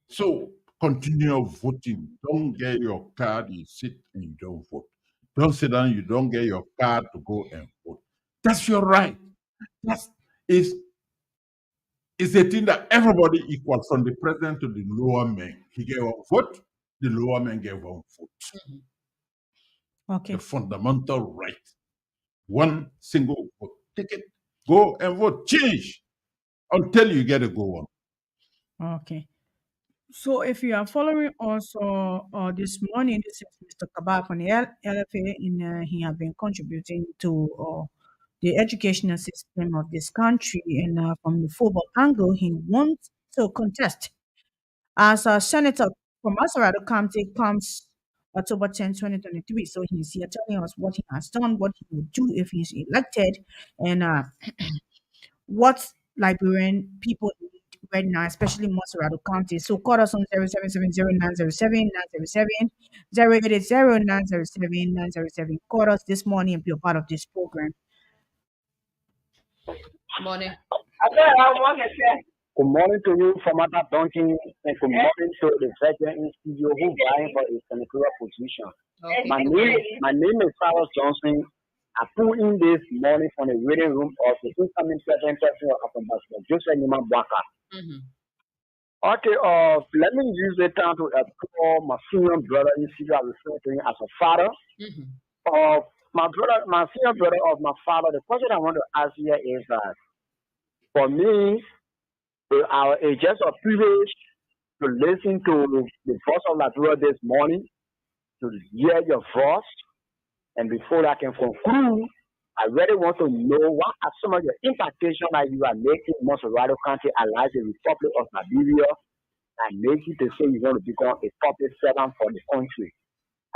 So continue voting. Don't get your card, you sit and you don't vote. Don't sit down, you don't get your card to go and vote. That's your right. That is a thing that everybody equal, from the president to the lower man. He gave one vote, the lower man gave one vote. Okay. The fundamental right. One single vote. Take it, go and vote. Change until you get a go one. Okay. So if you are following us this morning, this is Mr. Kabak from the LFA. He has been contributing to the educational system of this country, and from the football angle, he wants to contest as a senator from Maserado County comes October 10, 2023. So he's here telling us what he has done, what he will do if he's elected, and what Liberian people need right now, especially Maserado County. So call us on 0770-907-907, Call us this morning and be a part of this program. Morning. Good morning to you, Famata Donkin, and good morning to the veteran in studio who vying for a senatorial position. Okay. My name is Cyrus Johnson. I put in this morning from the reading room of the incoming president of Ambassador Joseph Nima Bwaka. Mm-hmm. Okay, let me use the time to call my senior brother. You see, I refer to him as a father. Mm-hmm. Of my brother, my senior brother of my father. The question I want to ask here is that for me, it's just a privilege to listen to the voice of Liberia this morning, to hear your voice. And before I can conclude, I really want to know what are some of the implications that you are making in Maserado County alive the Republic of Liberia and make you to say you want to become a public servant for the country.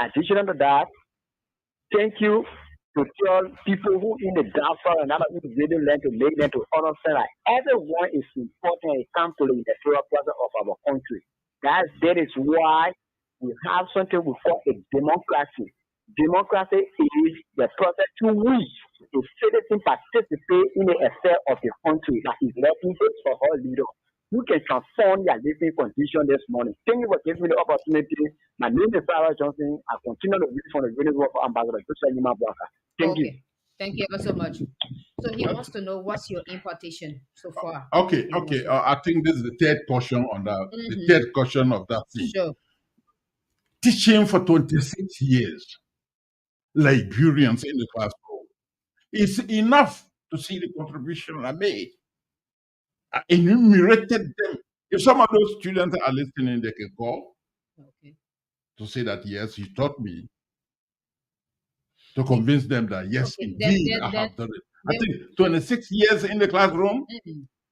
Additional to that, thank you to tell people who in the diaspora and other people really learn to make them to understand that everyone is important when it comes to the electoral process of our country. That is why we have something we call a democracy. Democracy is the process to which the citizens participate in the affair of the country that is letting for all leaders who can transform their living condition this morning. Thank you for giving me the opportunity. My name is Sarah Johnson. I continue to read from the reading room for Ambassador Joseph Nima Bwaka. Thank you. Okay. Thank you ever so much. So he wants to know what's your impartation so far. Okay. I think this is the third portion on that. The third portion of that thing. Sure. Teaching for 26 years, Liberians in the classroom, is enough to see the contribution I made. I enumerated them. If some of those students are listening, they can call to say that yes, he taught me, to convince them that yes, indeed, I have done it. I think 26 years in the classroom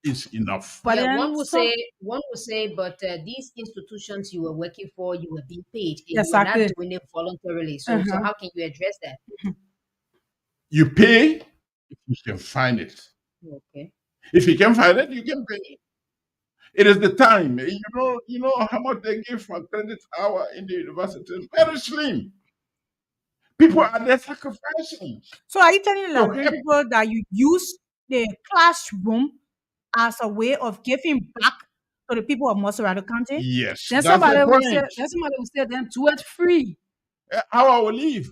is enough. But Yeah, then one would say, but these institutions you were working for, you were being paid, and you were Exactly. not doing it voluntarily. So how can you address that? You pay if you can find it. Okay. If you can find it, you can pay. It is the time. You know how much they give for credit hour in the university. Very slim. People are there sacrificing. So are you telling the So Liberian people that you use the classroom as a way of giving back to the people of Maserado County? yes, then that's somebody the will say, point. then do it free. How I will live?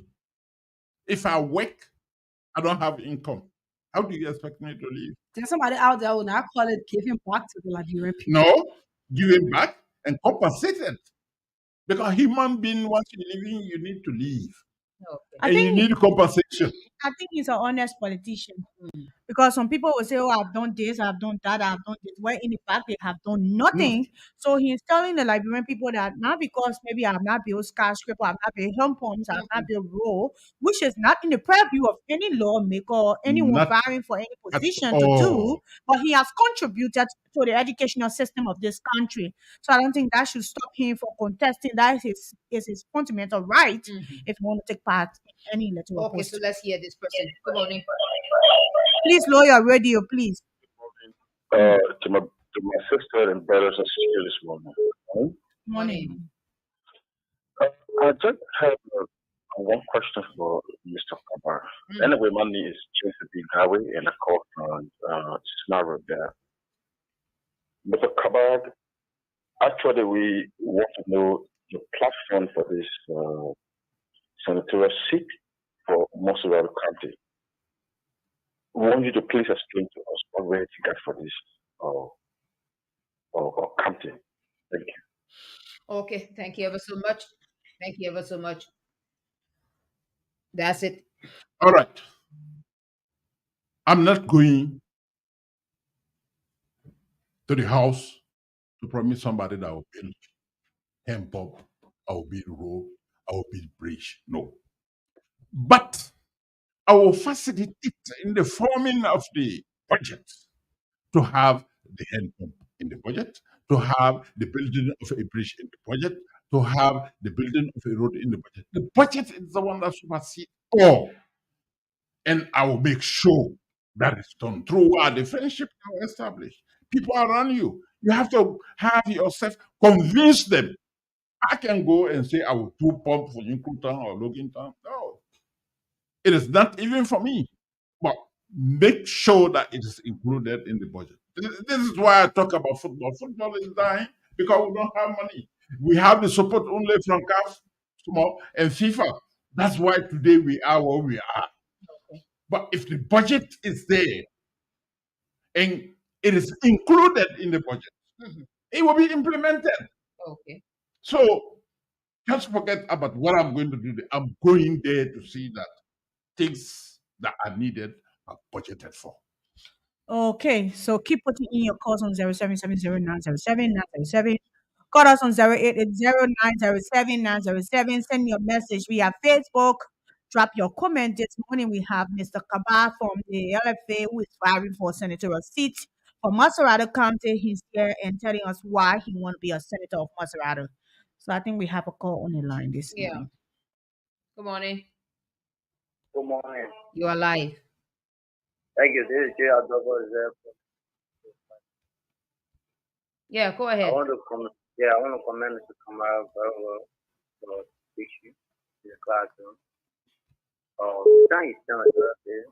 If I work, I don't have income. How do you expect me to live? Then somebody out there will not call it giving back to the Liberian people. No, giving back and compensated. Because human being, once you're living, you need to leave. Okay. I And you think need compensation. he's an honest politician. Because some people will say, "Oh, I've done this, I've done that, I've done this." Where in the fact they have done nothing. So he's telling the Liberian people that not because maybe I've not built skyscraper, I've not built home pumps, I've not built road, which is not in the purview of any lawmaker or anyone Not vying for any at position to do, all. but he has contributed to the educational system of this country. So I don't think that should stop him from contesting. That is his fundamental right if you want to take part in any electoral Okay, post. so let's hear this person. Good morning. Please lower your radio, please. To my sister and brothers and sisters this morning. Morning. I just have one question for Mr. Kabar. Anyway, my name is James B. Gawe, and I call from Snarrow there. Mr. Kabar, actually, we want to know the platform for this senatorial seat for Maserado County. We want you to please explain to us what way you got for this county. Thank you. Okay, thank you ever so much. Thank you ever so much. That's it. All right. I'm not going to the house to promise somebody that I will build hemp up, I will build road, I will build bridge. No. But I will facilitate in the forming of the budget to have the hand pump in the budget, to have the building of a bridge in the budget, to have the building of a road in the budget. The budget is the one that supersedes all. And I will make sure that it's done through the friendship you establish. People around you. You have to have yourself convince them. I can go and say I will do pump for Yinkutan or Logintown. No, it is not even for me. But make sure that it is included in the budget. This is why I talk about football. Football is dying because we don't have money. We have the support only from CAF, small, and FIFA. That's why today we are where we are. But if the budget is there and it is included in the budget, it will be implemented. Okay. So just forget about what I'm going to do. I'm going there to see that things that are needed are budgeted for. Okay, so keep putting in your calls on 0770-907-907. Call us on 0880-907-907. Send your message via Facebook. Drop your comment. This morning we have Mr. Kaba from the LFA who is fighting for senatorial seat for Maserati County. He's here and telling us why he want to be a senator of Maserati. So I think we have a call on the line this Yeah. morning. Good morning. Good morning. You are live. Thank you. This is Jay Adobo. Yeah, go I ahead. want to commend Mr. Kamara very well for teaching in the classroom. The time he spent with us is,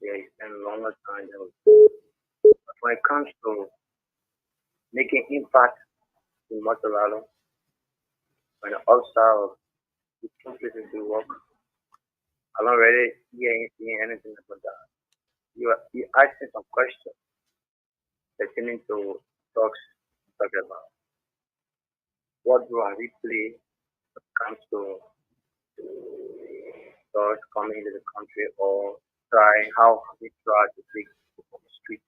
he spent a longer time than we do. But when it comes to making impact in Motorado, when the outside of the two places we work, I don't really hear anything about that. You asking some questions pertaining to talks talking about. What role have we played when it comes to drugs coming into the country, or how have we tried to take people from the street?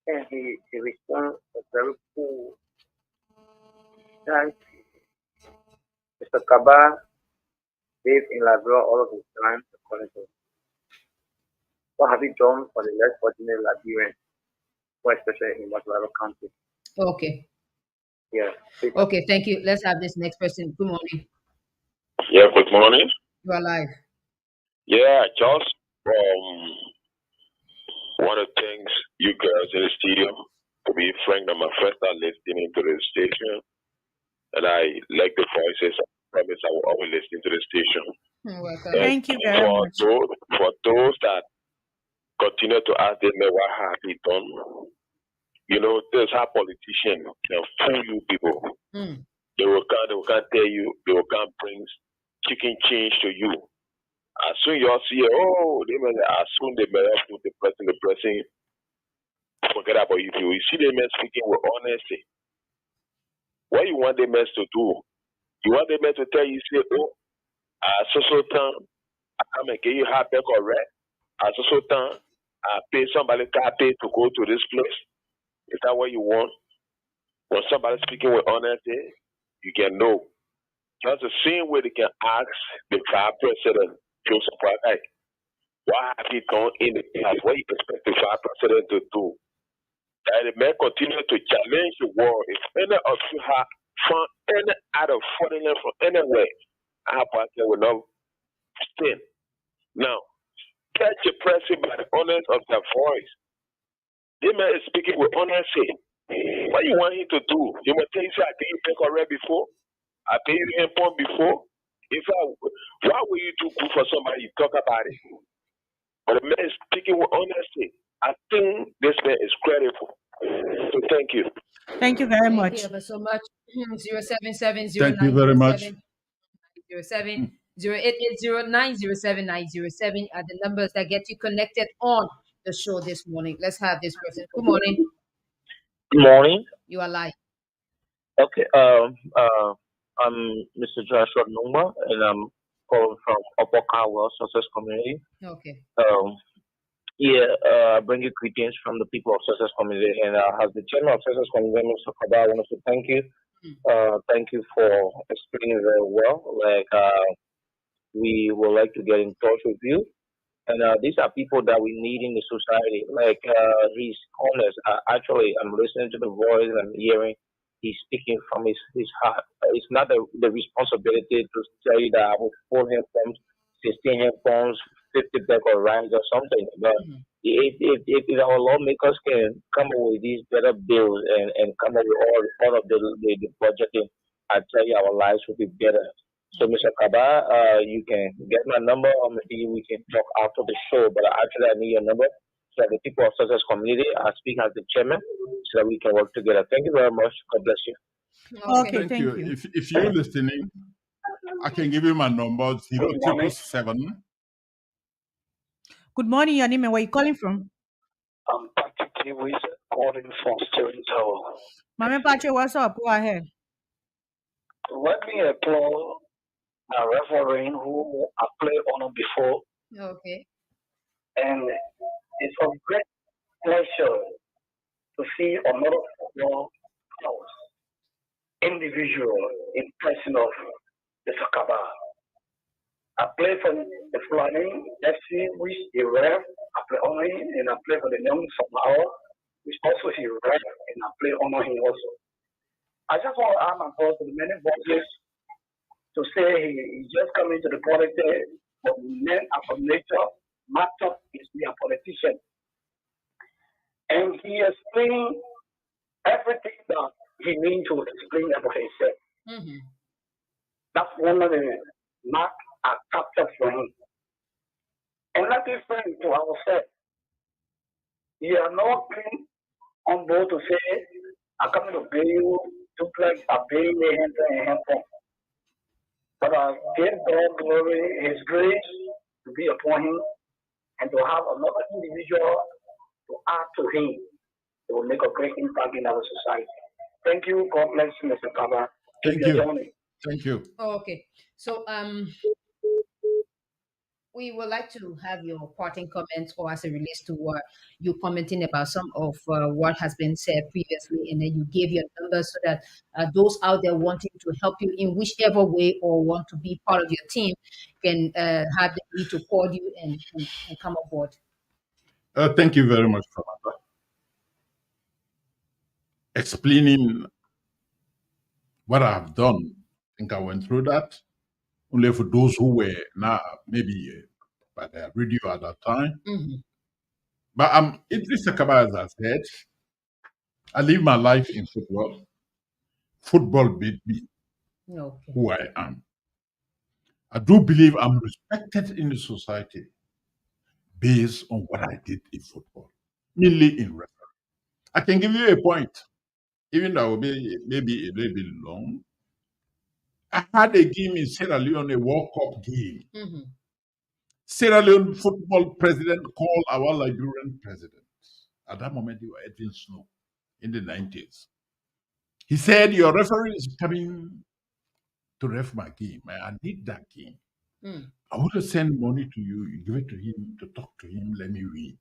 And he responds very cool. That Mr. Kaba lived in Liberia all of his time, according to him. What have you done for the less fortunate Liberians, more especially in Motorado County? Okay. Yeah. Okay, thank you. Let's have this next person. Good morning. Yeah, good morning. You are live. Yeah, just want to thank you girls in the studio. To be frank, I'm my first time listening to the station, and I like the voices. I promise I will always listen to the station. Welcome. And Thank you very much. For those that continue to ask them what have he done, there's how politicians can fool you people. They will can't tell you, they will can't bring chicken change to you. As soon you all see, as soon they may have put the person, forget about you. You see the man speaking with honesty. What you want the man to do? You want the man to tell you, say, so time, I come and get you happy correct. So time, I pay somebody car pay to go to this place. Is that what you want? When somebody speaking with honesty, you can know. Just the same way they can ask the vice president, Joseph Boakai, what have he done in the past? What you expect the vice president to do? And the man continue to challenge the world. If any of you have found any other foreigner from anywhere, our Boakai will not stand. Now, catch a person by the honest of their voice. The man is speaking with honesty. What you want him to do? He will tell you, I pay you pay already before. I pay you import before. Why will you do good for somebody? You talk about it. But the man is speaking with honesty. I think this man is credible. So thank you. Thank you very Thank much. you ever so much. 077 Thank you very much. 07 0880 are the numbers that get you connected on the show this morning. Let's have this person. Good morning. Good morning. You are live. Okay. I'm Mr. Joshua Numa, and I'm calling from Upper Caldwell Success Community. Okay. I bring you greetings from the people of Success Community, and as the chairman of Success Community, Mr. Kaba, I want to say thank you. Thank you for explaining very well. We would like to get in touch with you. And these are people that we need in the society. He's honest. I'm listening to the voice and I'm hearing he's speaking from his heart. It's not the responsibility to tell you that I will 4 handphones, 16 handphones, 50 bag of rice or something. But Mhm. if our lawmakers can come up with these better bills and come up with all of the budgeting, I tell you our lives will be better. So, Mr. Kaba, you can get my number, or maybe we can talk after the show. But actually, I need your number so that the people of success community, I speak as the chairman, so that we can work together. Thank you very much. God bless you. Okay. Okay, Thank you. thank you. If you're listening, I can give you my number Good morning. 0777. Good morning, your name and where you calling from? I'm Patrick Kiwis, calling from Steering Tower. Mama Patrick, what's up? Go ahead. Let me applaud my referee who I played on before, Okay. and it's a great pleasure to see another football house individual in person of the Sakaba. I play for the Fulani FC, which he ref. I play on him, and I play for the young Samoa, which also he ref, and I play on him also. I just want to add my voice to the many voices to say he just come into the politics, but men are from nature. Matchup is be a politician, and he explained everything that he means to explain about himself. Mhm. That's one of the mark I captured for him. And not different to ourselves. You are not clean on board to say, I come to pay you to like I pay me and hand. But I give God glory, His grace to be upon him and to have another individual to add to him. It will make a great impact in our society. Thank you. God bless you, Mr. Kaba. Keep Thank your you. journey. Thank you. Okay. So we would like to have your parting comments or as it relates to you commenting about some of what has been said previously, and then you gave your number so that those out there wanting to help you in whichever way or want to be part of your team can have the need to call you and come aboard. Thank you very much, Kamata. Explaining what I have done. I think I went through that. Only for those who were now maybe by the radio at that time. Mhm. But Idris Akaba, as I said, I live my life in football. Football made me Okay. who I am. I do believe I'm respected in the society based on what I did in football, mainly in referee. I can give you a point, even though it will be maybe a little bit long. I had a game in Sierra Leone, a World Cup game. Mhm. Sierra Leone football president called our Liberian president. At that moment, they were Edwin Snow in the 90s. He said, your referee is coming to ref my game. I need that game. Mm. I want to send money to you. You give it to him to talk to him. Let me win.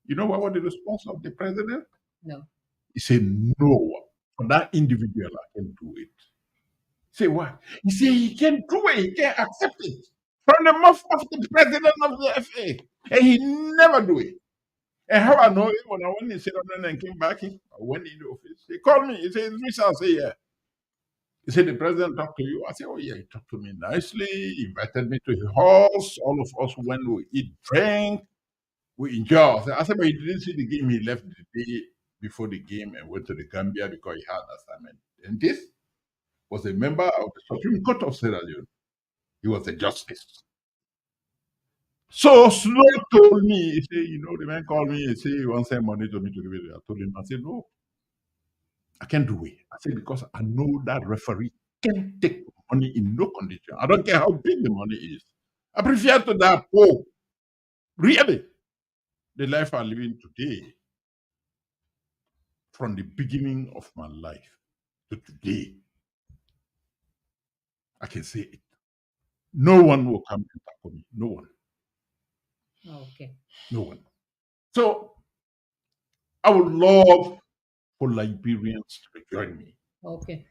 You know what was the response of the president? No. He said, no, for that individual, I can do it. Say what? He said he can do it. He can accept it from the mouth of the president of the FA, and he never do it. And how I know it when I went in Sierra Leone and came back, I went in the office. He called me. He said, Richard, I say yeah. He said, the president talked to you. I said, oh yeah, he talked to me nicely. He invited me to his house. All of us went, we eat, drank, we enjoy. I said, but he didn't see the game. He left the day before the game and went to the Gambia because he had an assignment. And this was a member of the Supreme Court of Sierra Leone. He was a justice. So Snow told me, he said, the man called me and said he wants some money to me to give it. I told him, I said, no, I can't do it. I said, because I know that referee can't take money in no condition. I don't care how big the money is. I prefer to that poor. Really, the life I'm living today, from the beginning of my life to today, I can say it. No one will come and tackle me. No one. Okay. No one. So I would love for Liberians to join me. Okay.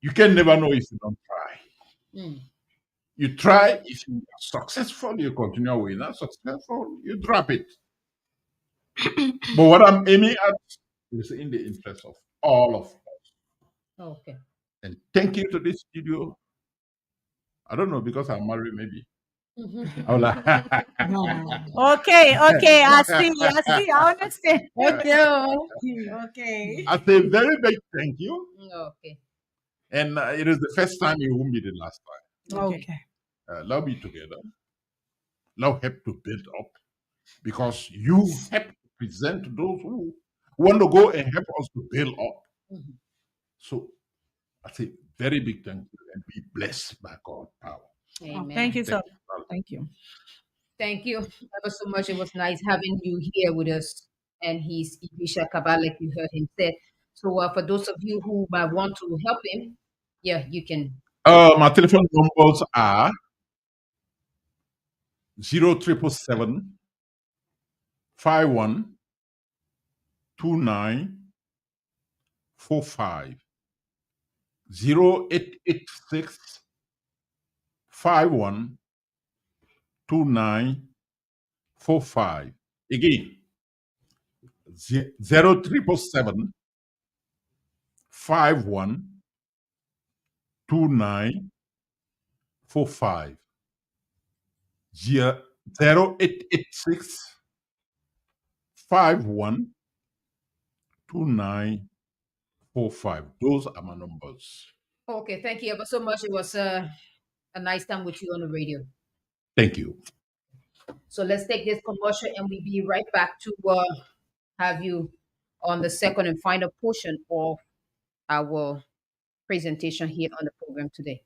You can never know if you don't try. Mm. You try, if you are successful, you continue. When you're not successful, you drop it. But what I'm aiming at is in the interest of all of Okay. And thank you to this studio. I don't know, because I'm married, maybe. I was like, Okay, okay. I understand. Okay. Oh. Okay. I say very big thank you. Okay. And it is the first time, it won't be the last time. Okay. Okay. Love be together. Love help to build up, because you help to present to those who want to go and help us to build up. Mhm. So I say very big thank you, and be blessed by God's power. Oh, thank Amen. you, sir. Thank you. Thank you. Thank you ever so much. It was nice having you here with us. And he's Ibisha Kaba, like you heard him say. So for those of you who might want to help him, yeah, you can. My telephone numbers are 0777 51 2945, 0886 51 2945. Again, 0777 51 2945, 0886 51 2945. Those are my numbers. Okay, thank you ever so much. It was a nice time with you on the radio. Thank you. So let's take this commercial and we'll be right back to have you on the second and final portion of our presentation here on the program today.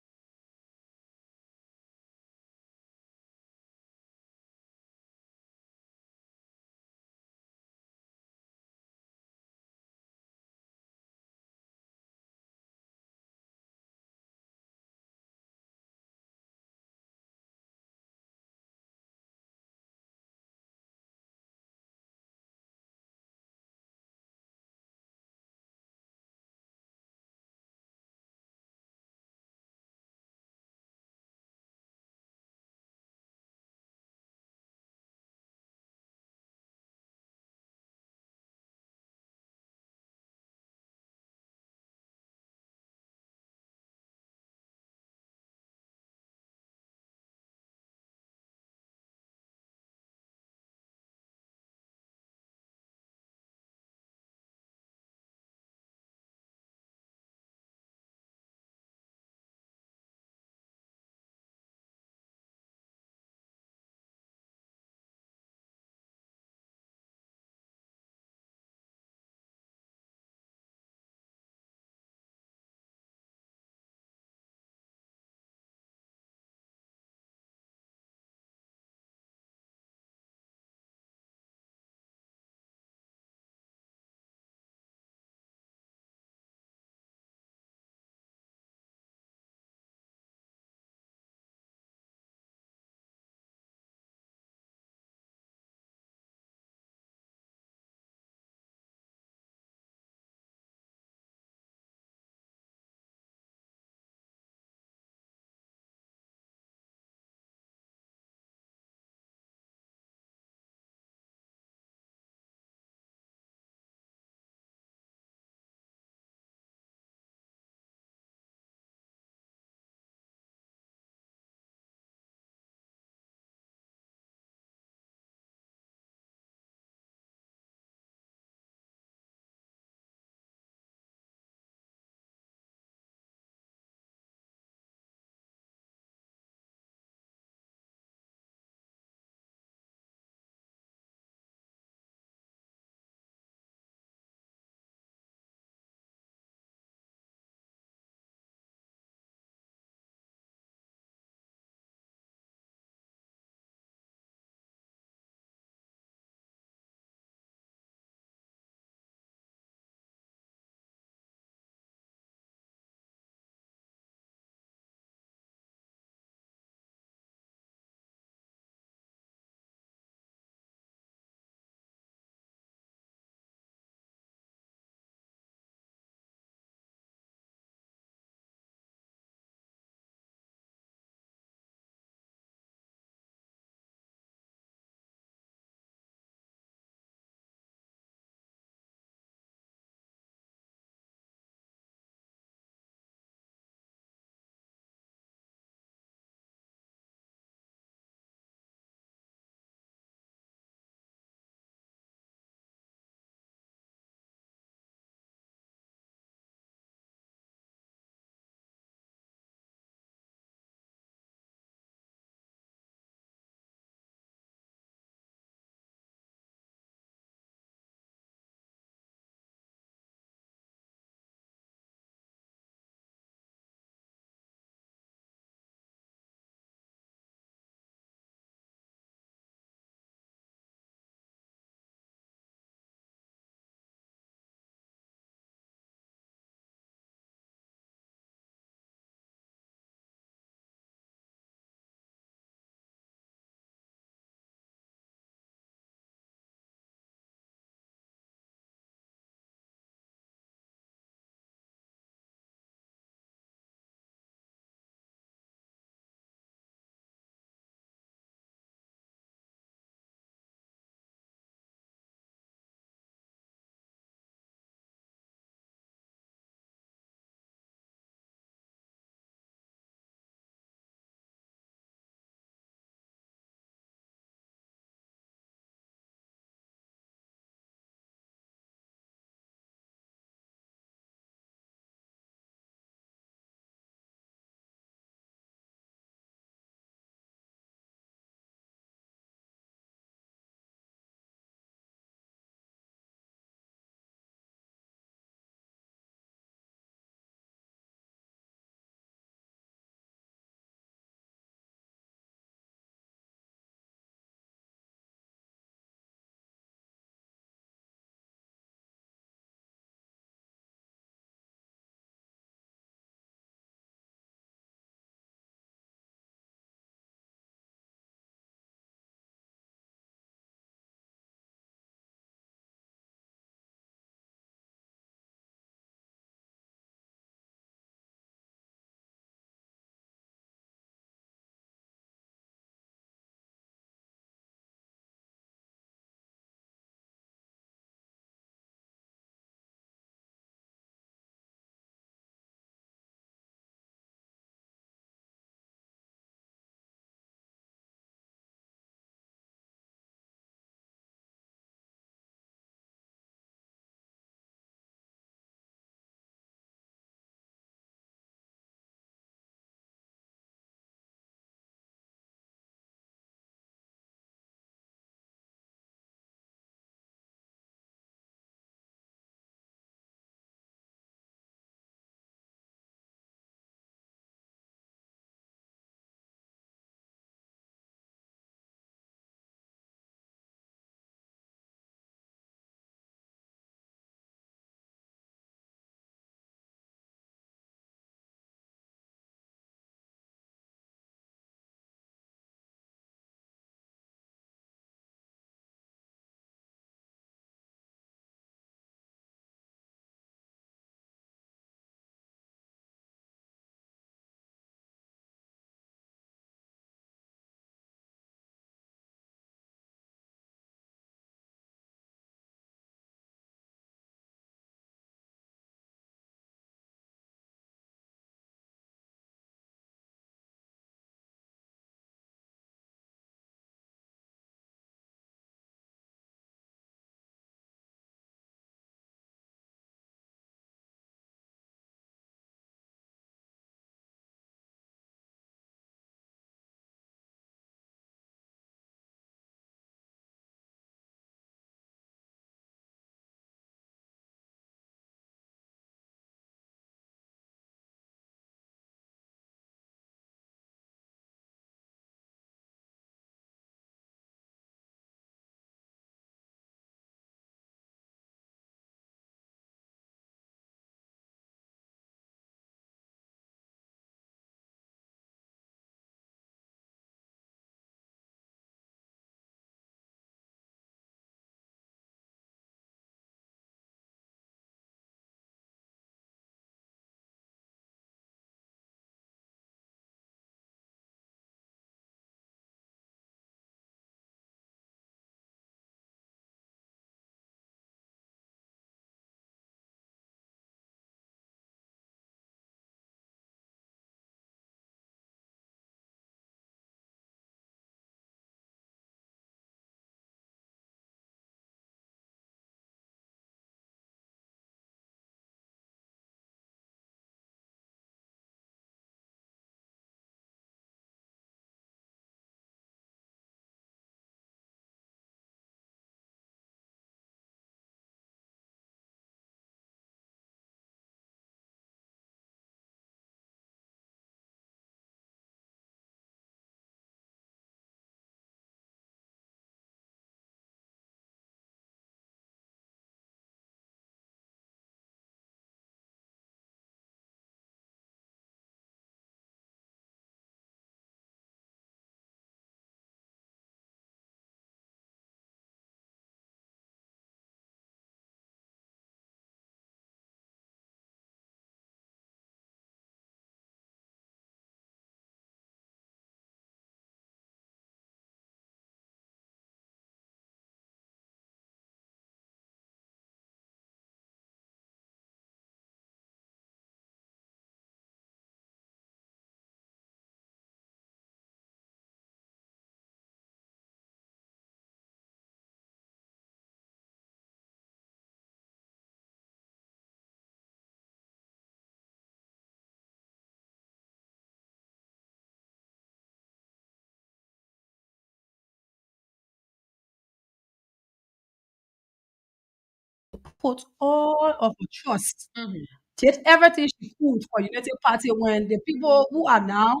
put all of her trust, Mhm. did everything she could for United Party when the people who are now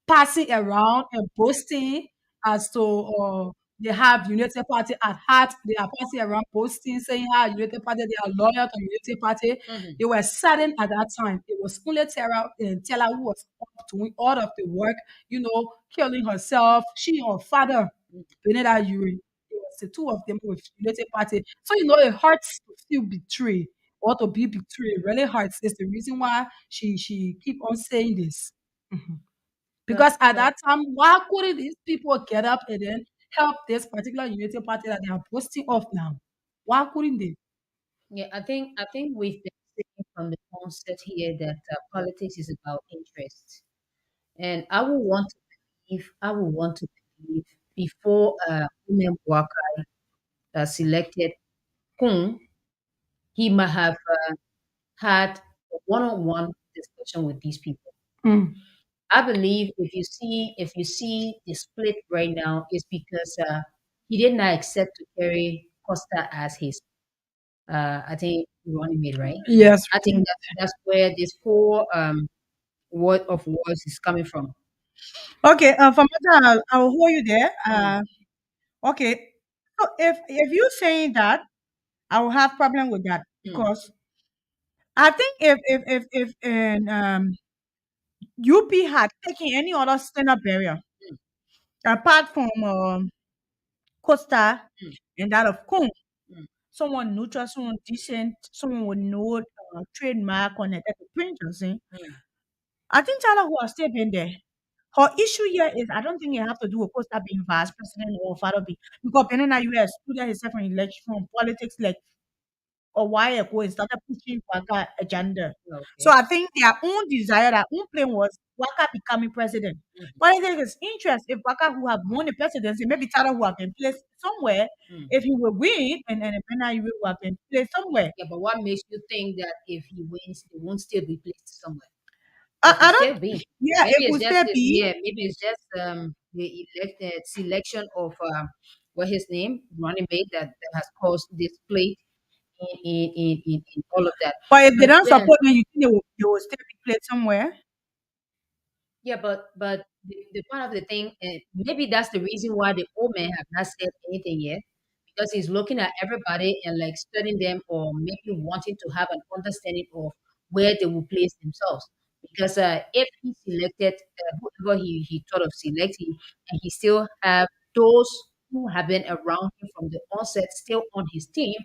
passing around and boasting as to they have United Party at heart. They are passing around boasting, saying how United Party, they are loyal to United Party. Mhm. They were certain at that time. It was only Tella who was up doing all of the work, killing herself, she and her father, Beneda Yuri. It was the two of them with United Party. So it hurts to feel betrayed or to be betrayed. It really hurts. It's the reason why she keep on saying this. Mhm. But Because at but that time, why couldn't these people get up and then help this particular Unity Party that they are boasting of now? Why couldn't they? yeah, I think we've been saying from the onset here that politics is about interest, and I would want to believe before Women Waka selected Kung, he might have had a one-on-one discussion with these people. Mm. I believe if you see the split right now is because he did not accept to carry Costa as his I think running mate, right? Yes. I think that's where this whole word of words is coming from. Okay, Famata, I'll hold you there. Mm, Okay, so if you're saying that, I will have problem with that mm, because I think if UP had taken any other standard barrier mm, apart from Costa mm, and that of Kung, mm, someone neutral, someone decent, someone with no trademark on it, that the print or something, mm, I think Tyler who has still been there. Her issue here is I don't think it have to do with Costa being vice president or father being because Benena US excluded himself from election from politics like a while ago and started pushing Waka agenda. So okay. I think their own desire, their own plan was Waka becoming president. Mm, But I think it's interest if Waka who have won the presidency, maybe Tyler who have been placed somewhere, mm. if he will win and Benena US who have been placed somewhere. Yeah, but what makes you think that if he wins, he won't still be placed somewhere? Or could I still don't be. yeah, Maybe it it's could just still be. maybe it's just the selection of what his name running mate that has caused this play in all of that. But if they But don't then support them, you think they will still be played somewhere? yeah, but the part of the thing, maybe that's the reason why the old man have not said anything yet, because he's looking at everybody and like studying them, or maybe wanting to have an understanding of where they will place themselves. Because if he selected whoever he thought of selecting, and he still have those who have been around him from the onset still on his team,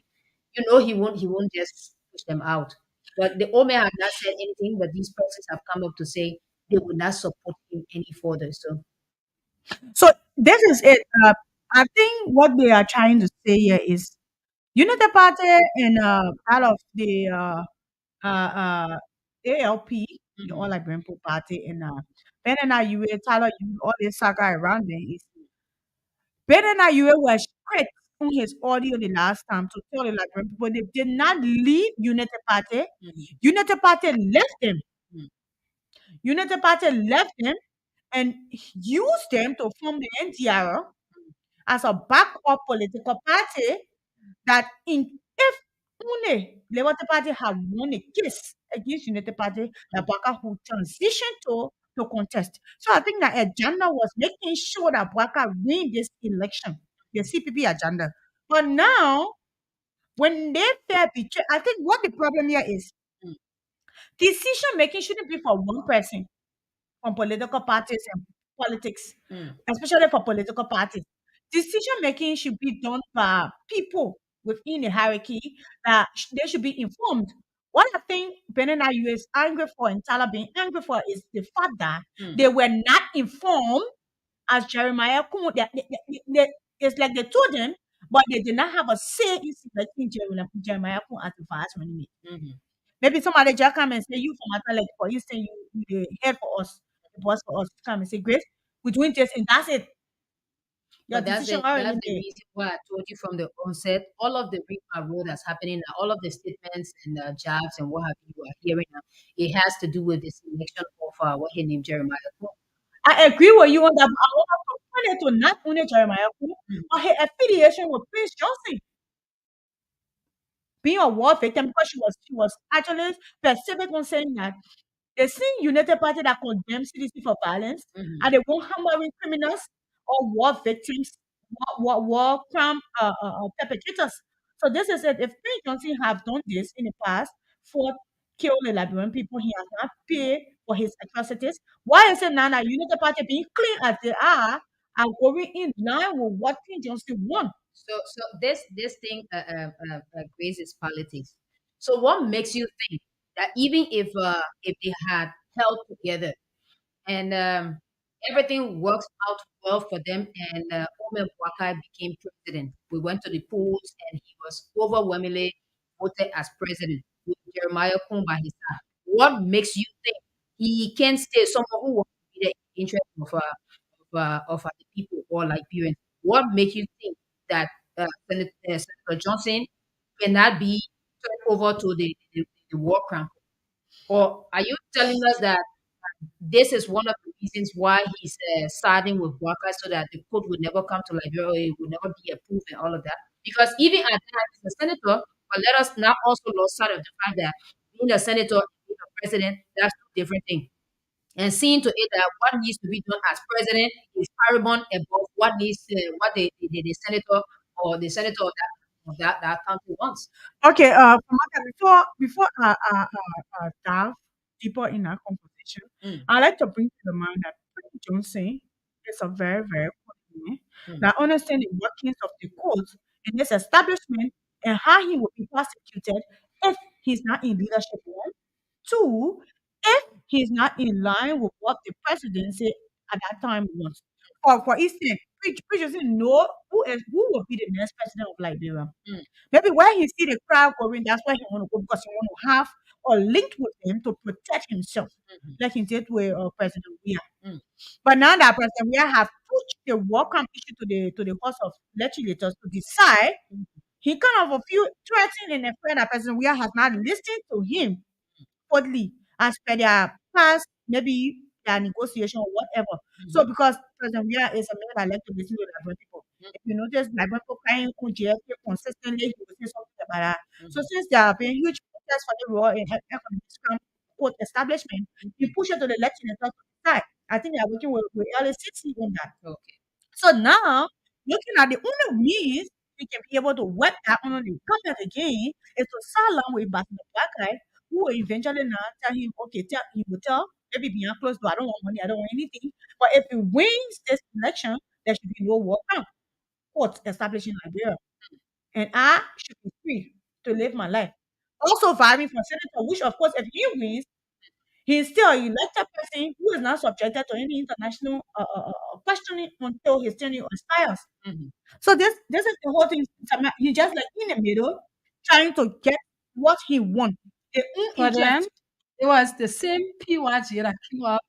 he won't just push them out. But the old man have not said anything, but these persons have come up to say they would not support him any further. So So this is it. I think what they are trying to say here is Unity Party and part of the ALP, the All mhm, Liberian People Party, and Ben and I, Tyler, all this saga around there is Ben and I, was strict on his audio the last time to tell the Liberian people they did not leave Unity Party. mhm, Unity Party left them. mhm, Unity Party left them and used them to form the NDR as a backup political party that in if only Liberty Party had won a case against United Party, that mhm, Baka would transition to contest. So I think that agenda was making sure that Baka win this election, the CPP agenda. But now, when they fair betray, I think what the problem here is mhm, decision making shouldn't be for one person from political parties and politics, mhm, especially for political parties. Decision making should be done by people within the hierarchy that they should be informed. What I think Benena is angry for and Tala being angry for is the fact that mhm, they were not informed as Jeremiah Kuhn. It's like they told them, but they did not have a say in selecting Jeremiah Kuhn as the vice running. mhm. Maybe somebody just come and say, you from Matter, like for instance, you the head for us, the boss for us, come and say, Grace, we're doing this, and that's it. Your But that's decision the already that's the made. reason why I told you from the onset, all of the road that's happening now, all of the statements and jobs and what have you are hearing now, it has to do with the selection of what he named Jeremiah. I agree with you on that, but I want to point it to not only Jeremiah Kuhn, Mhm, but her affiliation with Prince Johnson. being a war victim because she was actually specific on saying that they see United Party that condemns CDC for violence, and they won't hammering criminals or war victims, war crime perpetrators. So this is it. If Prince Johnson have done this in the past for kill the Liberian people, he has not paid for his atrocities. Why is it now that United Party being clean as they are going in line with what Prince Johnson wants? So this thing Grace, is politics. So what makes you think that even if they had held together and everything works out well for them, and Omer Bwakai became president. We went to the polls and he was overwhelmingly voted as president with Jeremiah Kun by his side. What makes you think he can stay someone who wants to be the interest of the people or Liberians? What makes you think that Senator Johnson cannot be turned over to the war crime? Or are you telling us that this is one of the reasons why he's siding with Waka so that the code will never come to Liberia, or it will never be approved and all of that? Because even at that, he's a senator, but let us not also lose sight of the fact that being a senator and being a president, that's two different things. And seeing to it that what needs to be done as president is paramount above what what the senator or the senator of that country wants. Okay, Famaka, before I dive deeper in our conversation, Mm, I'd like to bring to the mind that Prince Johnson is a very, very good man mm, that understands the workings of the courts in this establishment and how he will be prosecuted if he's not in leadership. One, two, if he's not in line with what the presidency at that time wants. For instance, Prince Johnson know who will be the next president of Liberia. mm, Maybe when he see the crowd going, that's why he want to go because he want to have a link with them to protect himself, mhm, like he did with President Weah. mm, But now that President Weah have pushed the welcome issue to the House of Legislators to decide, mm, he kind of a few threatened and afraid that President Weah has not listened to him fully as per their past, maybe their negotiation or whatever. So mhm, because President Weah is a man that like to listen to Liberian people. If you notice Liberian people crying on JFK consistently, he will say something about that. So mhm, since there have been huge protests for the role in economic scrum quote establishment, he mhm. pushed it to the legislature to decide. I think they are working with LACC on that. Okay. So now, looking at the only means we can be able to work that on the government again is to sit along with Basma Black guy who will eventually now tell him, okay, he will tell, maybe behind closed door, I don't want money, I don't want anything. But if he wins this election, there should be no war crime court established in Liberia. And I should be free to live my life. Also vying for senator, which of course, if he wins, he is still an elected person who is not subjected to any international questioning until his tenure expires. Mhm, So this is the whole thing. He just like in the middle, trying to get what he wants. Their own For them, interest. it was the same PYG that came up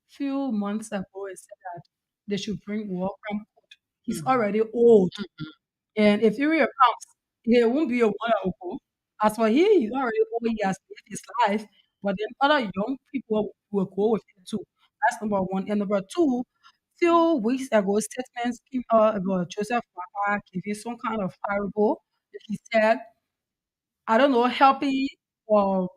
few months ago and said that they should bring war from court. He's mhm, already old. mhm, And if you counts, he won't be a one ago. As for he, he's already old, he has lived his life, but then other young people will go with him too. That's number one. And number two, few weeks ago, statements came out about Joseph Waka giving some kind of parable. He said, I don't know, helping or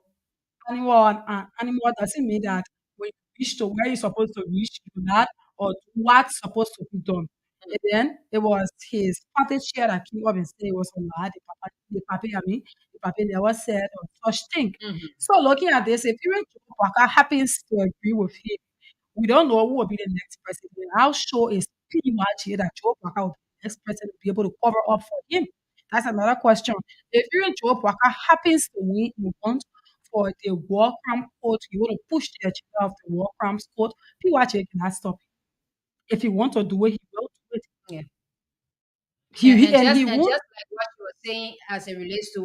animal doesn't mean that when you reach to where you're supposed to reach, you do that, or do what's supposed to be done. And then it was his party chair that came up and said it was a lie. The papa never said or such thing. mhm, So looking at this, if even Joe Parker happens to agree with him, we don't know who will be the next president. How sure is pretty much here that Joe Parker will be the next president to be able to cover up for him? That's another question. If even Joe Parker happens to win in one for the war crime court, you want to push the agenda of the war crimes court, PYJ cannot stop him. If he want to do it, he will do it. yeah. He, he- And and just he and won't. just like what you were saying, as it relates to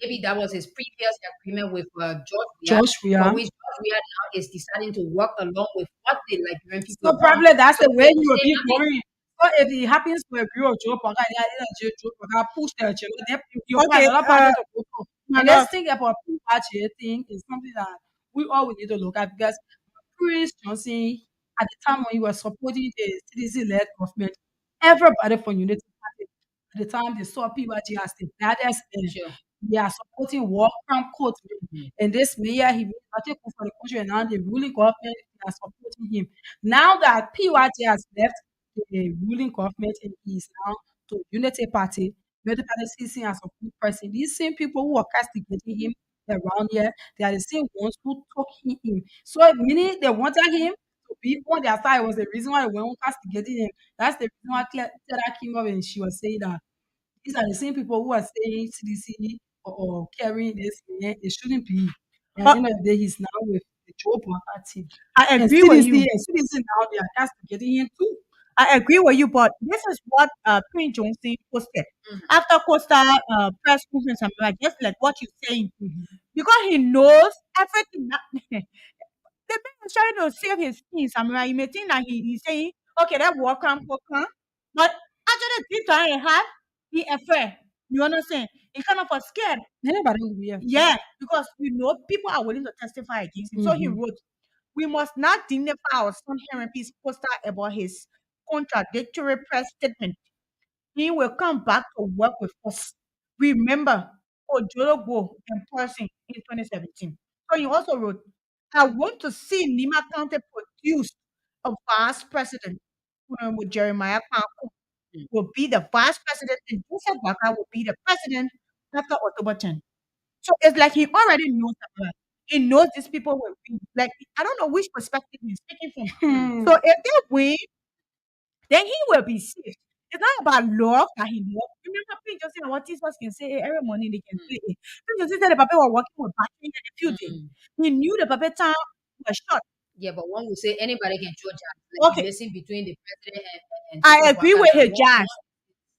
maybe that was his previous agreement with George Weah, Josh, we for are. which George Weah now is deciding to work along with what the Liberian people So want. probably that's So the way they he will will say be nothing. going. So if he happens to agree with Joe Parker, Joe Parker push the agenda, then you have Okay, another party to go to. my And love. this thing about party thing is something that we all will need to look at because Chris Johnson, at the time when he was supporting the citizen-led government, everybody from Unity Party at the time they saw PYG as the baddest and Sure. they are supporting war crime court. Mhm. And this mayor, he made article for the country, and now the ruling government they are supporting him. Now that PYT has left the ruling government and he is now to Unity Party, Unity Party sees him as a good person. These same people who are castigating him around here, they are the same ones who took him. So meaning they wanted him to be on their side was the reason why they were castigating him. That's the reason why Clara came up and she was saying that these are the same people who are saying CDC or carrying this man. It shouldn't be. And at the But end of the day, he's now with the Joe Baka team. I And agree with CDC, you. and CDC now they are castigating him too. I agree with you, but this is what Prince Johnson posted Mhm. after Costa press conference. I'm like, just like what you're saying, Mhm. because he knows everything. The man is trying to save his skin, Samurai. You may think that he's saying, okay, that will come. But actually, this time he had the affair. You understand? He kind of was scared. Anybody will be afraid. Yeah, because people are willing to testify against him. So he Mhm. wrote, we must not dignify our son Henry P's poster about his contradictory press statement. He will come back to work with us. Remember Ojolobo in person in 2017. So he also wrote, I want to see Nima County produce a vice president. Honorable Jeremiah Kwanku Mm. will be the vice president and Joseph Baka will be the president after October 10th. So it's like he already knows that. He knows these people will be like, I don't know which perspective he's speaking from. Mm. Hmm. So if they win, then he will be saved. It's not about love that he loves. Remember, Prince Joseph and what Jesus can say every morning they can play. Prince Joseph said the Papa were working with battery and a few days. Mm. He knew the Papa time was short. Yeah, but one will say anybody can throw jazz. Like you Okay, listen between the president and I Joseph agree Waka with now. his One jazz. is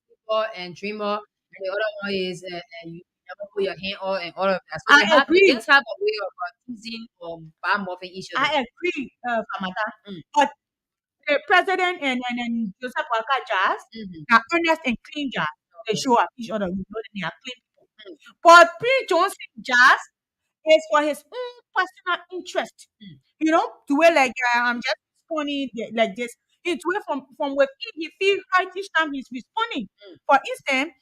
sleeper and dreamer, and the other one is you never put your hand on and all of that. So I they agree. just have a way of teasing or bar muffing each other. I agree, Famata. Mm. But the president and Joseph Waka jazz Mhm. are honest and clean jazz. They Okay. show up each other. We know that they are clean people. Mm. But Prince Johnson jazz is for his own personal interest. Mm. You know, to where like I'm just responding like this. It's where from within he feels right each time he's responding. Mm. For instance,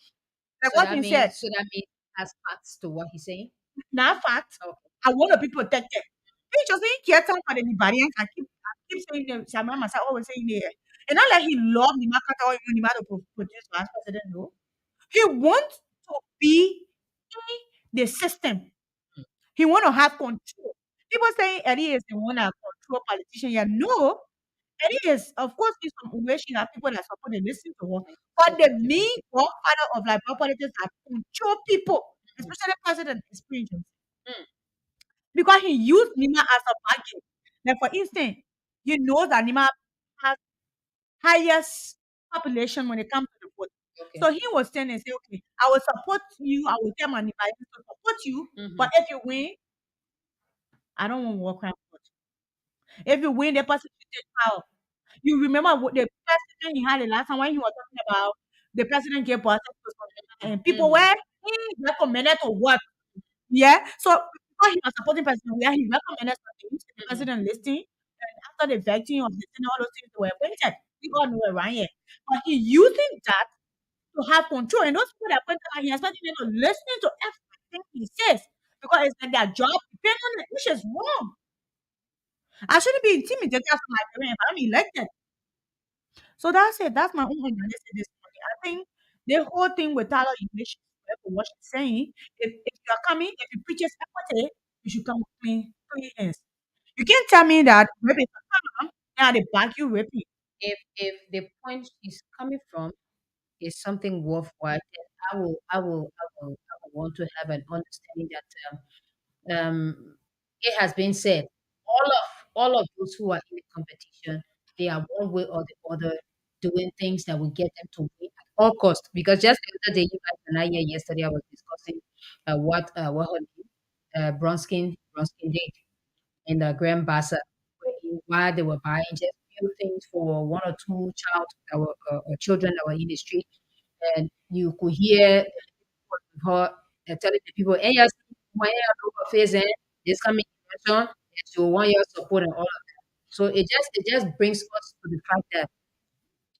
like what he said, So that means has facts to what he's saying. now fact, Okay. I want to be protected. Prince Johnson care time for the Liberians. I keep saying them, Samuel Massa always saying there. And not like he loved Nima Kata or even Nima to produce vice president, no. He wants to be in the system. Mm. He want to have control. People saying Eddie is the one that control politician. Yeah, no. Eddie is, of course, in some way she have people that support and listen to her. But the main godfather of liberal politics that control people, especially President is Prince Johnson. Mm. Because he used Nima as a bargain. Like for instance, you know that Nima has highest population when it comes to the vote. Okay. So he was saying and say, okay, I will support you, I will tell my Nima to support you, Mhm. but if you win, I don't want war crime court. If you win, the person should take power. You remember what the president he had the last time when he was talking about the president gave process to some and people Mhm. were he recommended to work. Yeah. So because he was supporting president, where he recommended some things, the Mhm. president listening, and after the vetting of the thing, all those things were appointed. We all know around here. But he using that to have control. And those people that appointed, he expecting them to listen to everything he says. Because it's like their job depends on it, which is wrong. I shouldn't be intimidated from my career if I'm elected. So that's it. That's my own analysis this morning. I think the whole thing with Tyler English, for what she's saying, if you're coming, if you preach equity, you should come with clean hands. You can't tell me that rape is a crime, now they back you raping. If the point she's coming from is something worthwhile, then I will want to have an understanding that it has been said, all of those who are in the competition, they are one way or the other doing things that will get them to win at all cost. Because just the other day, you guys and I here yesterday, I was discussing what her name, Bronskin did in the Grand Bassa, why they were buying just few things for one or two children that were in the street, and you could hear her telling the people, "Hey, yes, when you look her face, this coming election, and she will want your support and all of that." So it just brings us to the fact that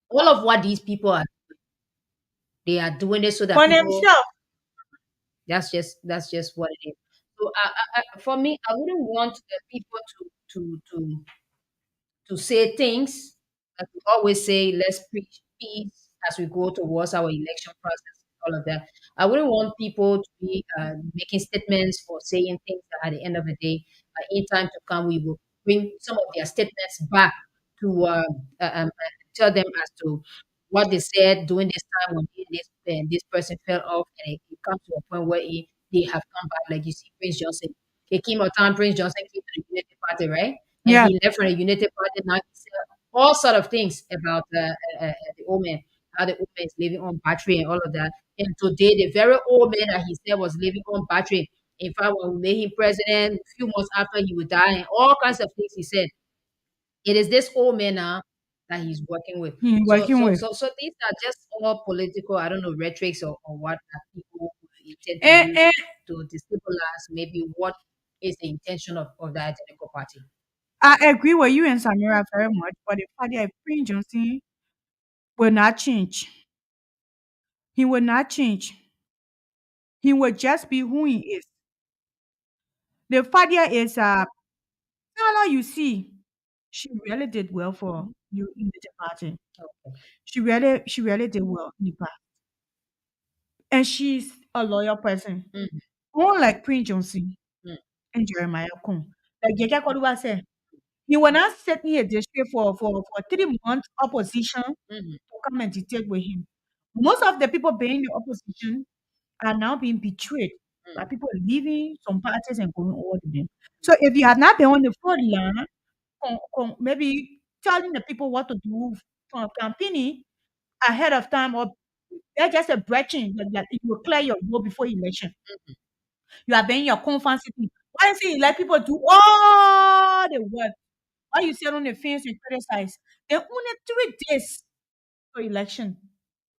all of what these people are, they are doing it so that For people themselves, That's just what it is. So for me, I wouldn't want people to say things that we always say, let's preach peace as we go towards our election process, all of that. I wouldn't want people to be making statements or saying things that at the end of the day, in time to come, we will bring some of their statements back to tell them as to what they said during this time when this person fell off, and it comes to a point where they have come back. Like you see, Prince Johnson. He came out time, Prince Johnson came to the Unity Party, right? And Yeah. he left from the United Party. Now he said all sort of things about the old man, how the old man is living on battery and all of that. And today, the very old man that he said was living on battery, in fact, when we made him president, a few months after he would die, and all kinds of things he said. It is this old man now that he's working with. So, Working so, with. so, so these are just all political, I don't know, rhetorics or what that people intend to And, use and to destabilize maybe what is the intention of the identical party. I agree with you and Samira very much, but the fact that Prince Johnson will not change. He will not change. He will just be who he is. The fact there is Tala, you see, she really did well for you in the party. Okay. She really did well in the past. And she's a loyal person. Mhm, Unlike Prince Johnson mm, and Jeremiah Kung. Like Jeka Koduwa said, he will not set me a district for 3 months opposition mhm, to come and dictate with him. Most of the people being the opposition are now being betrayed by mm, people leaving some parties and going over to them. So if you have not been on the front line, maybe telling the people what to do from campaigning ahead of time, or they're just a breaching that you will clear your road before election. mhm, You are being your confidence. Why you say you let people do all the work? Why you sit on the fence and criticize? Then only 3 days for election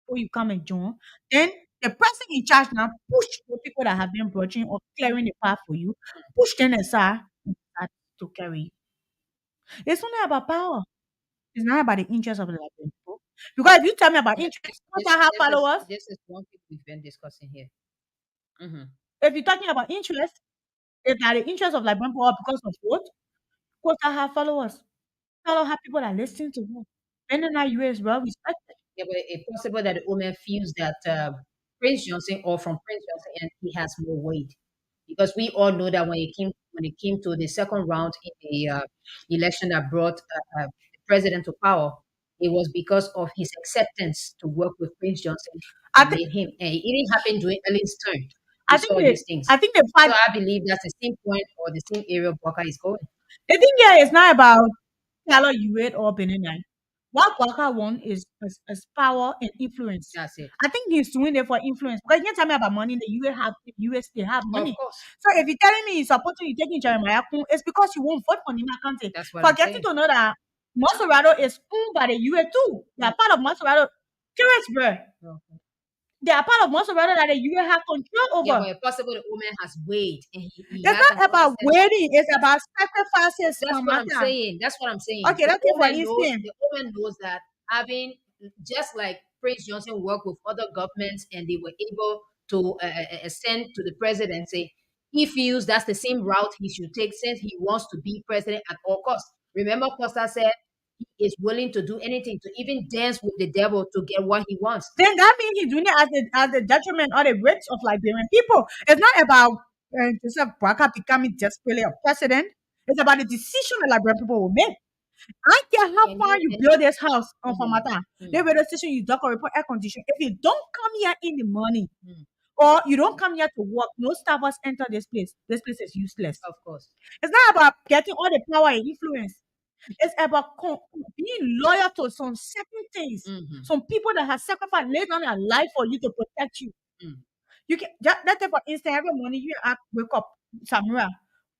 before you come and join. Then the person in charge now push the people that have been broaching or clearing the path for you, push them aside and start to carry you. It's only about power. It's not about the interest of the people. Because if you tell me about yeah, interest, once this I have this is followers, this is one thing we've been discussing here. Hmm. if you're talking about interest, if not the interest of Liberian power because of what? Because I have followers. I don't have people that listen to me. And then I US well respected. Yeah, but it's possible that the woman feels that Prince Johnson or from Prince Johnson and he has more weight, because we all know that when it came to the second round in the election that brought the president to power, it was because of his acceptance to work with Prince Johnson I that think made him. And it didn't happen during Ellen's term. We I think saw the these things. I think the So fact I believe that's the same point or the same area Walker is going. the thing here is not about Carlo Hewitt or Benin. What Waka want is power and influence. That's it. I think he's doing it for influence. Because you can't tell me about money. The US they have Of money. course. So if you're telling me you're supporting you taking Jeremiah Kun, it's because you won't vote for Nina Kante. That's what I'm Forgetting saying. to know that Maserado is owned by the US too. They are part of Maserado. Curious, bro. Okay. They are part of Maserado that the US have control Yeah, over. but possible the woman has weight and he It's has an not about understanding. waiting, it's about sacrifices That's for what I'm matter. saying. That's what I'm saying. Okay, The let's take for woman knows. instance. The woman knows that having just like Prince Johnson worked with other governments and they were able to send to the presidency. He feels that's the same route he should take since he wants to be president at all costs. Remember, Costa said he is willing to do anything to even dance with the devil to get what he wants. Then that means he's doing it as the detriment or the rights of Liberian people. It's not about Joseph Boakai becoming desperately a president. It's about the decision that Liberian people will make. I care how And far he you and build this house on mhm, Famata. They mm, will decision you don't report air condition. If you don't come here in the morning mm, or you don't come here to work, no staffers enter this place. This place is useless. of course. It's not about getting all the power and influence. It's about being loyal to some certain things. Hmm. Some people that have sacrificed, laid down their life for you to protect you. Mm, You can let's say for instance, every morning you and I wake up, Samira,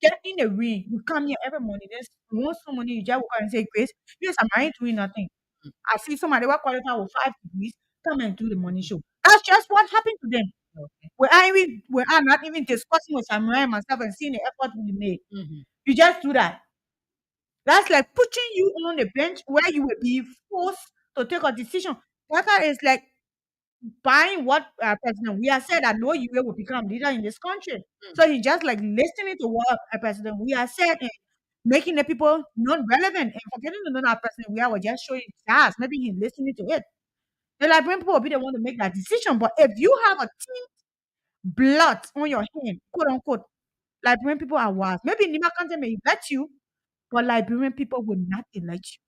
get in the rain. You come here every morning. There's once some morning you just wake up and say, Grace, yes, I ain't doing nothing. mm, I see somebody who qualified with 5 degrees, come and do the morning show. That's just what happened to them. okay. We are not even discussing with Samira and myself and seeing the effort we made. Hmm. You just do that. That's like putting you on the bench where you will be forced to take a decision. That is like buying what President we have said that no UA will become leader in this country. So he just like listening to what President we have said and making the people non-relevant and forgetting to know that President we was just showing his ass. Maybe he's listening to it. The Liberian people will be the one to make that decision. But if you have a team blood on your hand, quote unquote, Liberian people are wise. Maybe Nima Kante may elect you, but Liberian people will not elect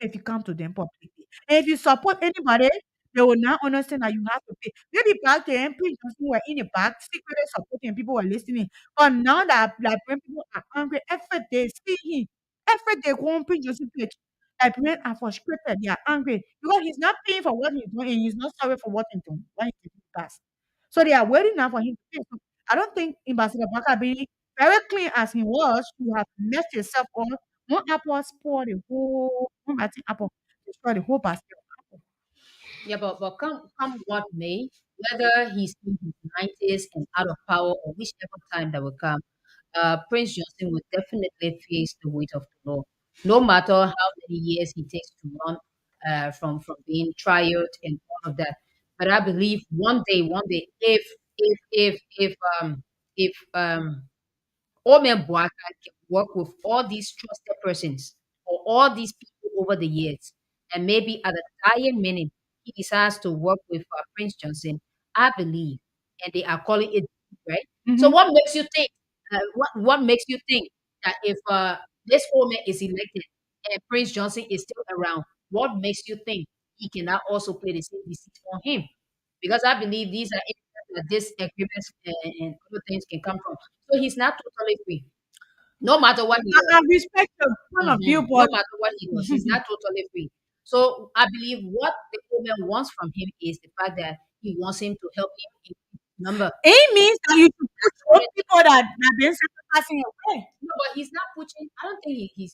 you if you come to them publicly. And if you support anybody, they will now understand that you have to pay. Maybe back then, people were in the back, secretly supporting, people were listening. But now that Liberian people are angry, every day, see him, every day, go on print Joseph page. Liberians are frustrated, they are angry because he's not paying for what he's doing and he's not sorry for what he's doing, what he's doing past. So they are waiting now for him to pay. So I don't think Ambassador Baka being very clean as he was, to have messed himself up one apple spoil the whole one batting apple destroy the whole basket of apple. Yeah, but come what may, whether he's in his 90s and out of power or whichever time that will come, Prince Johnson will definitely face the weight of the law, no matter how many years he takes to run from being trialed and all of that. But I believe one day, if Omen Boaka can work with all these trusted persons or all these people over the years. And maybe at a dying minute, he decides to work with Prince Johnson. I believe, and they are calling it right. So Mhm. what makes you think? What makes you think that if this Omen is elected and Prince Johnson is still around, what makes you think he cannot also play the same decision on him? Because I believe these are areas that disagreements and other things can come from. So he's not totally free. No matter what he I does. respect your point of view, No but matter what he does, he's not totally free. So I believe what the woman wants from him is the fact that he wants him to help him in number. it means that you should push those Unity. people that have been sacrificing away. No, but he's not pushing. I don't think he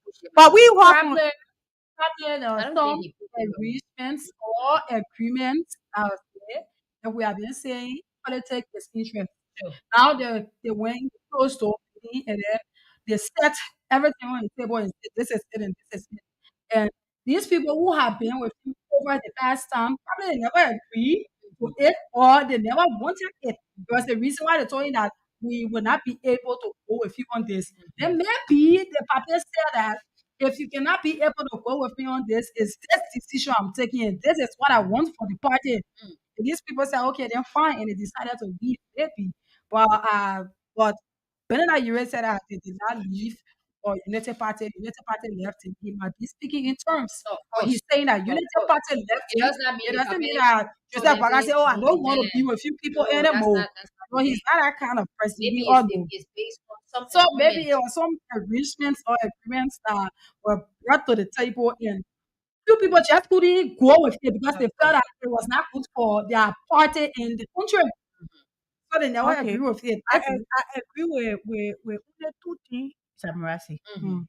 pushed him But away. we have to Probably, probably there I are don't think some he pushed him away. arrangements or agreements out there that we have been saying politics is interest. Sure. Now they went close to me and then they set everything on the table and said, this is it and this is it. And these people who have been with him over the past time probably they never agreed to it or they never wanted it. Because the reason why they told you that we will not be able to go with you on this. Then maybe the paper said that if you cannot be able to go with me on this, is this decision I'm taking and this is what I want for the party. Mm. And these people say, okay, then fine, and they decided to leave, maybe. But Benin Ure said that they did not leave or United Party left him. He might be speaking in terms. So, of But course, he's saying that of United course. Party left It him. does not mean It the doesn't mean cabinet that Joseph Baga Solente say, oh, I don't want to yeah. be with you people No, anymore. that's not No, the he's case. not that kind of person. Maybe We all know. it's based on some So maybe agreement. it was some arrangements or agreements that were brought to the table and few people just couldn't go with it because Of they felt course. that it was not good for their party in the country. So they never okay. agree with it. I, That's I it. I agree with only two things, Samarasi. Mhm. Mm.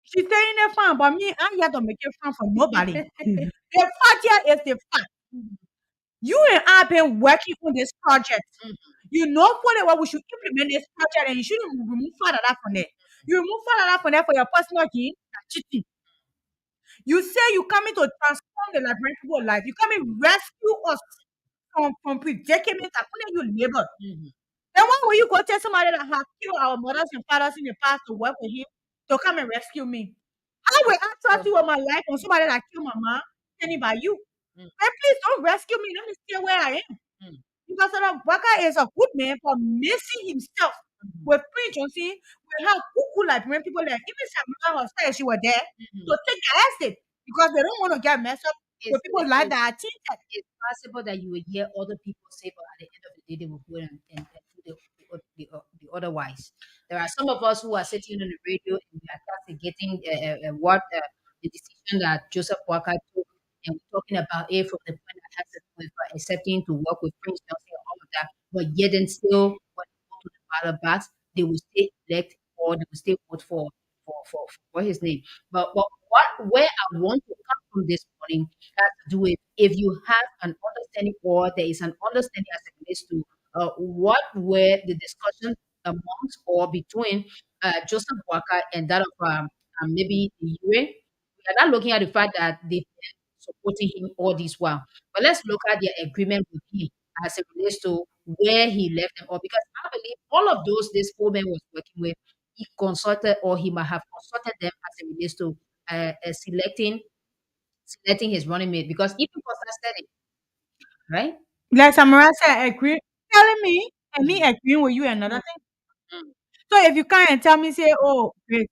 She's saying it fun, but me, I'm here to make it fun for nobody. The fact here is the fact. You and I have been working on this project. Mhm. You know fully well we should implement this project and you shouldn't remove father that from there. You remove father that from there for your personal gain, that's cheating. You say you coming to transform the Liberian people life. You coming rescue us from predicament that only you labor. Mhm. Then why will you go tell somebody that have killed our mothers and fathers in the past to work with him to come and rescue me? I will I trust So, you with my life on somebody that killed my mom, standing by you. mm, And please don't rescue me. Let me stay where I am. mm, Because Waka is a good man for missing himself mhm, with Prince Johnson. We have good Liberian people there. Even Samira was she were there mhm. to take the estate because they don't want to get messed up with people like It's that are tainted. it's possible that you will hear other people say, but at the end of the day, they will go and do the otherwise. There are some of us who are sitting on the radio and we are castigating what the decision that Joseph Walker took, and we're talking about it from the point that has to do with accepting to work with Prince Johnson and all of that, but yet and still, when they go to the ballot box, they will still elect or they will still vote for what his name. But where I want to come from this morning has to do with if you have an understanding or there is an understanding as it relates to what were the discussions amongst or between Joseph Walker and that of maybe the UN. We are not looking at the fact that they supporting him all this while. But let's look at their agreement with him as it relates to where he left them off. Because I believe all of those this woman was working with, he consulted or he might have consulted them as it relates to selecting his running mate. Because even Pastor said it, right? Like Samara said, agree telling me and me Mm, agreeing with you another thing. mm. So if you can't tell me, say, oh, great,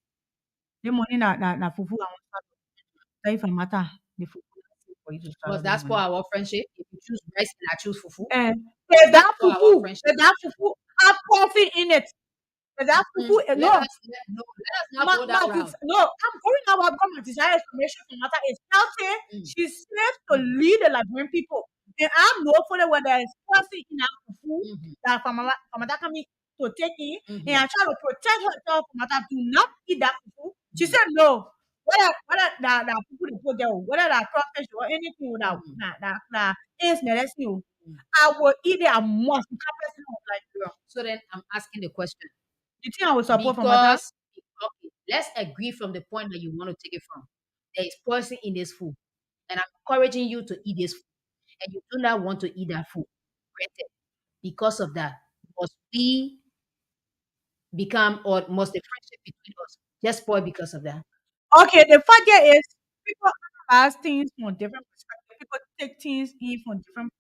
the money na fufu, I want to tell you for matter, the fufu for you to Was start the that for money. our friendship? If you choose rice and I choose fufu, And for our friendship. if that fufu have profit in it, if that fufu, Let no, us no, let us not go that route. no, I'm going now. I've got my desired information from matter. It's healthy. Mm, She's safe to lead the Liberian people. And I'm no for whether it's profit in our fufu mhm, that from matter coming to take in, and mhm, I try to protect herself from matter to not eat that fufu. She mhm, said no. Whether that fufu they put there, whether that crawfish or anything mhm, that is medicine, mhm. I will eat it. I must. You can't person like girl. So then I'm asking the question You think I will support from matter? because okay, let's agree from the point that you want to take it from. There is poison in this food, and I'm encouraging you to eat this food, and you do not want to eat that food. Granted, because of that, must we become or must the friendship between us just spoil because of that? Okay, the fact there is people ask things from different perspectives. People take things in from different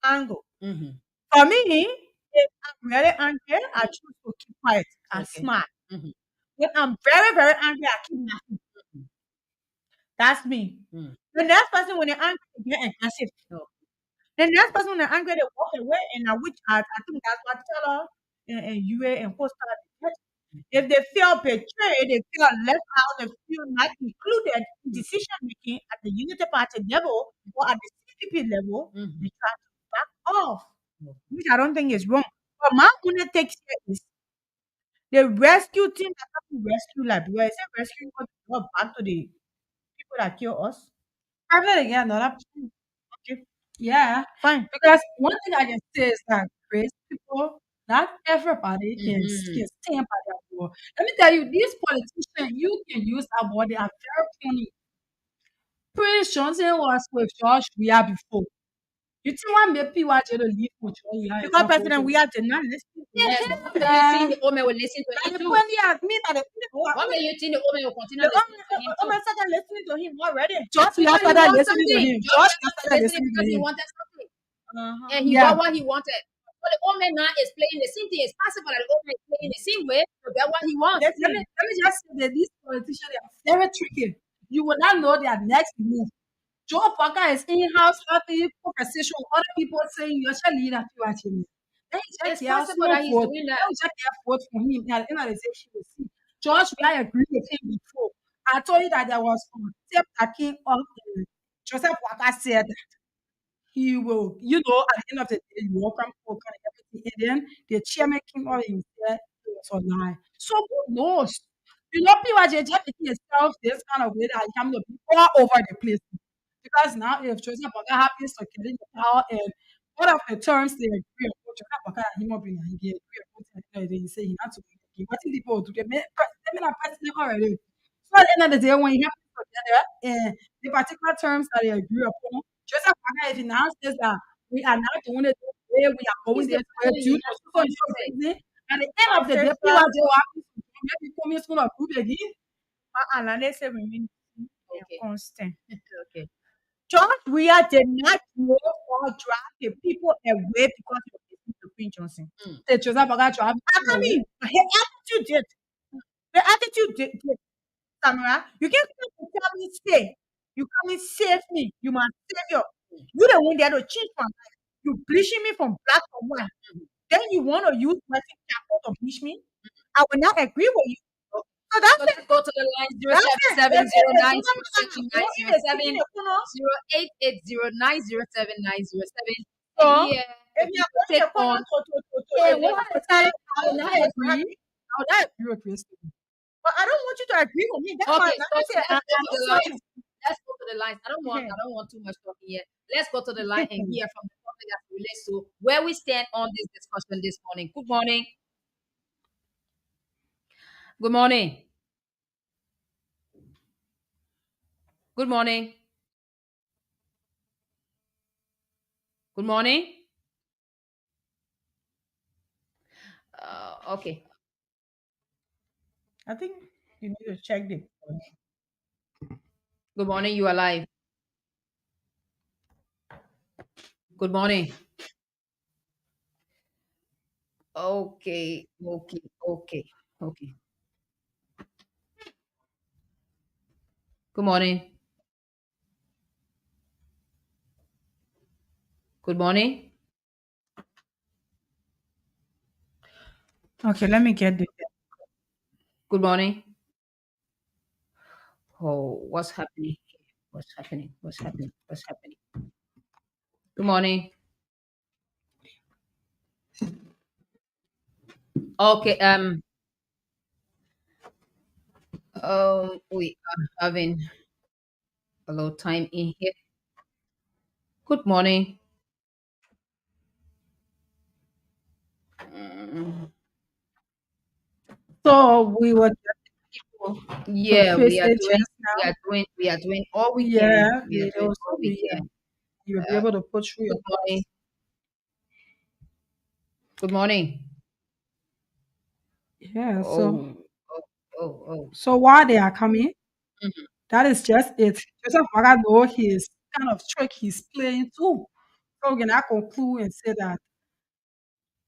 angle. Mm-hmm. For me, if I'm really angry, I choose to keep quiet and Okay. smile. Mm-hmm. When I'm very, very angry, I keep laughing. That's me. Mm. The next person, when they're angry, they get aggressive. Oh. The next person, when they're angry, they walk away, and I think that's what Teller and UA and Costa did. If they feel betrayed, they feel left out, they feel not included in decision making at the Unity Party level or at the CPP level, Mm-hmm. they try to back off, which I don't think is wrong. But my only take here is the rescue team that have to rescue Liberia. Is it rescuing us to go back to the people that kill us? Probably again, another Okay, yeah. fine. Because one thing I can say is that Chris, people, not everybody Mm-hmm. can stand by their word. Let me tell you, these politicians you can use about they are very funny. Prince Johnson was with George Weah before. You think one maybe watch to leave for George Weah is Because not going President, to we are did not listen to Yes, us. but yeah, what made you think man. the old man will listen to him Like too? when they are me that What made you think the old man will continue The listening to him too? Omen started listening to him already. George Weah Because he started wants listening to something. him. George George Weah Weah not started listening listening to because he him. wanted something. Uh-huh. And he Yeah. got what he wanted. But the old man now is playing the same thing. It's possible that the old man is playing the same way to get what he wants. Let me Listen, let me just say that these politicians they are very tricky. You will not know their next move. Joe Parker is in-house having conversation with other people saying you're a leader to him. Then you check It's your possible small that he's vote. doing Then that. you check your vote for him. At the end of the day, she will see. George, I agree with him before. I told you that there was tape taking of Joseph Walker said he will, at the end of the day, you welcome folk and everything. And then the chairman came out and said it was a lie. So who knows? People are just taking itself this kind of way that it's coming to be all over the place. Because now, if Joseph Boga happens to get in the power and one of the terms they agree on, Joseph Boga and him being he agree on, they say he not to be again. What if people do? They may not personally already. So at the end of the day, when you have together and the particular terms that they agree upon, Joseph Boga, if he now says that we are not doing it this way, we are going He's the this way president. due He to has to so and so convince it. reason, at the end of my the day, sister, people are there happy to maybe come in school of group again. and they say we mean Okay. constant. Okay. George Weah did not know or drive the people away because of the Queen Johnson. Mm. The Joseph Boga tribe. I mean, his attitude did. The attitude did. Samara, you can't come to tell me, stay. You come and save me. You must save your. You the one there to change my life. You bleaching me from black to white. Then you want to use Western capital to bleach me? I will not agree with you. So that's So it. let's go to the line zero That's seven it. seven zero nine If zero seven nine in zero a seven in a corner, 0880907 so And here, if the you're people going in take a corner on. to Yeah, a what I say, I will not agree. happy, I will not agree with Christy. but I don't want you to agree with me. That's why Okay, so I say let's go I'm to the sorry. lines. Let's go to the lines. I don't want too much talking here. Let's go to the line and hear from the public as it relates to where we stand on this discussion this morning. Good morning. Good morning. Good morning. Good morning. Okay. I think you need to check the. Good morning. You are live. Good morning. Okay. Okay. Okay. Okay. Good morning. Good morning. Okay, let me get the. Good morning. Oh, what's happening? What's happening? What's happening? What's happening? Good morning. Okay. We are having a little time in here. Good morning. Mm, So we were getting people to yeah, face it just now. we are doing all we can. Yeah, We are doing so all we can. you will be able to put through your Good morning. thoughts. Good morning. Yeah, Oh, oh, oh, oh. so while they are coming, Mhm. that is just it. Joseph Maga know his kind of trick he's playing too. So we can now conclude and say that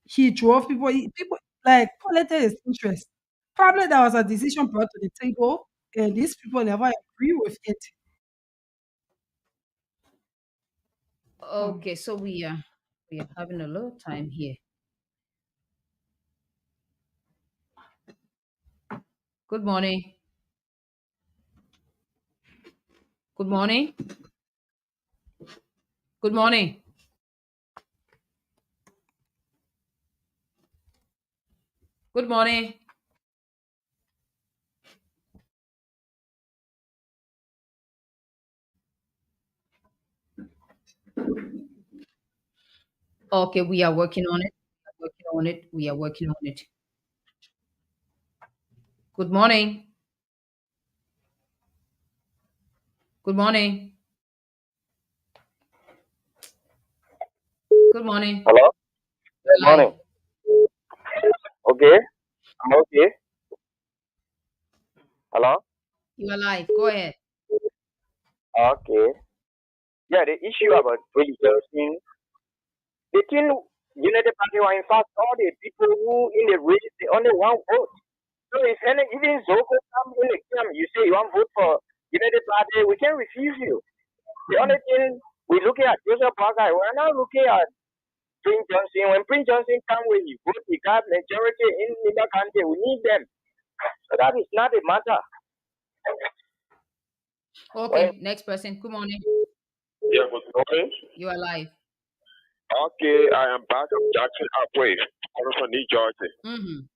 he drove people, people like politics is interest. Probably there was a decision brought to the table and these people never agree with it. Hmm. Okay, so we are having a little time here. Good morning. Good morning. Good morning. Good morning. Okay, we are working on it. We are working on it. We are working on it. Good morning. Good morning. Good morning. Hello? Good You're live. morning. Okay. I'm okay. Hello? You are live. Go ahead. Okay. Yeah, the issue about Johnson, the thing, United Party were in fact all the people who in the race, they only one vote. So if any, even Zoko come in the camp, you say you want to vote for United Party, we can refuse you. The only thing we're looking at Joseph Parker, we're not looking at Prince Johnson. When Prince Johnson come with his vote, he got majority in the country. We need them. So that is not a matter. When, Okay, next person. Good morning. Yeah, good morning. You are live. Okay, I am back. I'm Jackson Upway, calling from New Jersey. Mm-hmm.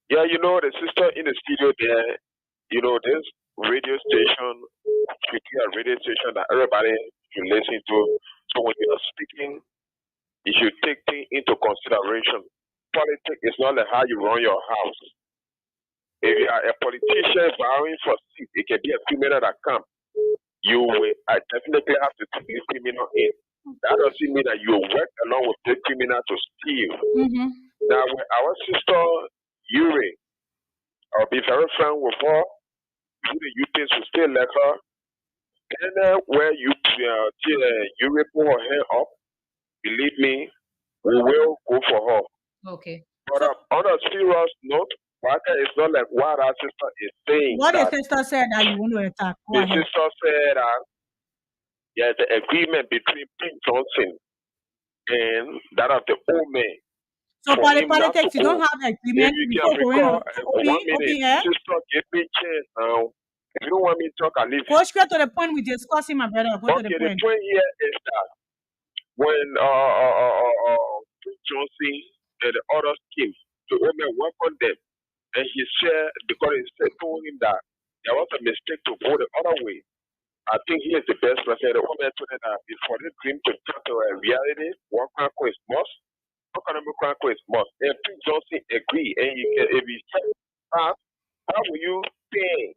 Yeah, the sister in the studio there, this radio station, strictly a radio station that everybody should listen to. So when you are speaking, you should take things into consideration. Politics is not like how you run your house. If you are a politician vying for seat, it can be a criminal that come. You will definitely have to take this criminal in. That doesn't mean that you work along with the criminal to steal. Mm-hmm. Now, with our sister Yuri, I'll be very frank with her. You think will still like her. And where Yuri put her hand up, believe me, we will go for her. Okay. But So on a serious note, Waka is not like what our sister is saying. what the That sister said that you want to attack? Go the ahead. sister said there's an agreement between Pete Johnson and that of the old man So for for the him not to politics, you don't go. have If agreement you can before going recall, on one open minute, air. sister, give me a chance now. If you don't want me to talk, I leave Go you. straight to the point. We discussing, my brother. Go to the Okay, the point. point here is that when Prince Johnson and the others came, the woman welcomed them, and he said, because he said, told him that there was a mistake to go the other way. I think he is the best person. The woman told him that before this dream to come to a reality, one crackle is must, economic crackle is must. And Prince Johnson agree, and you can, if he said, how will you think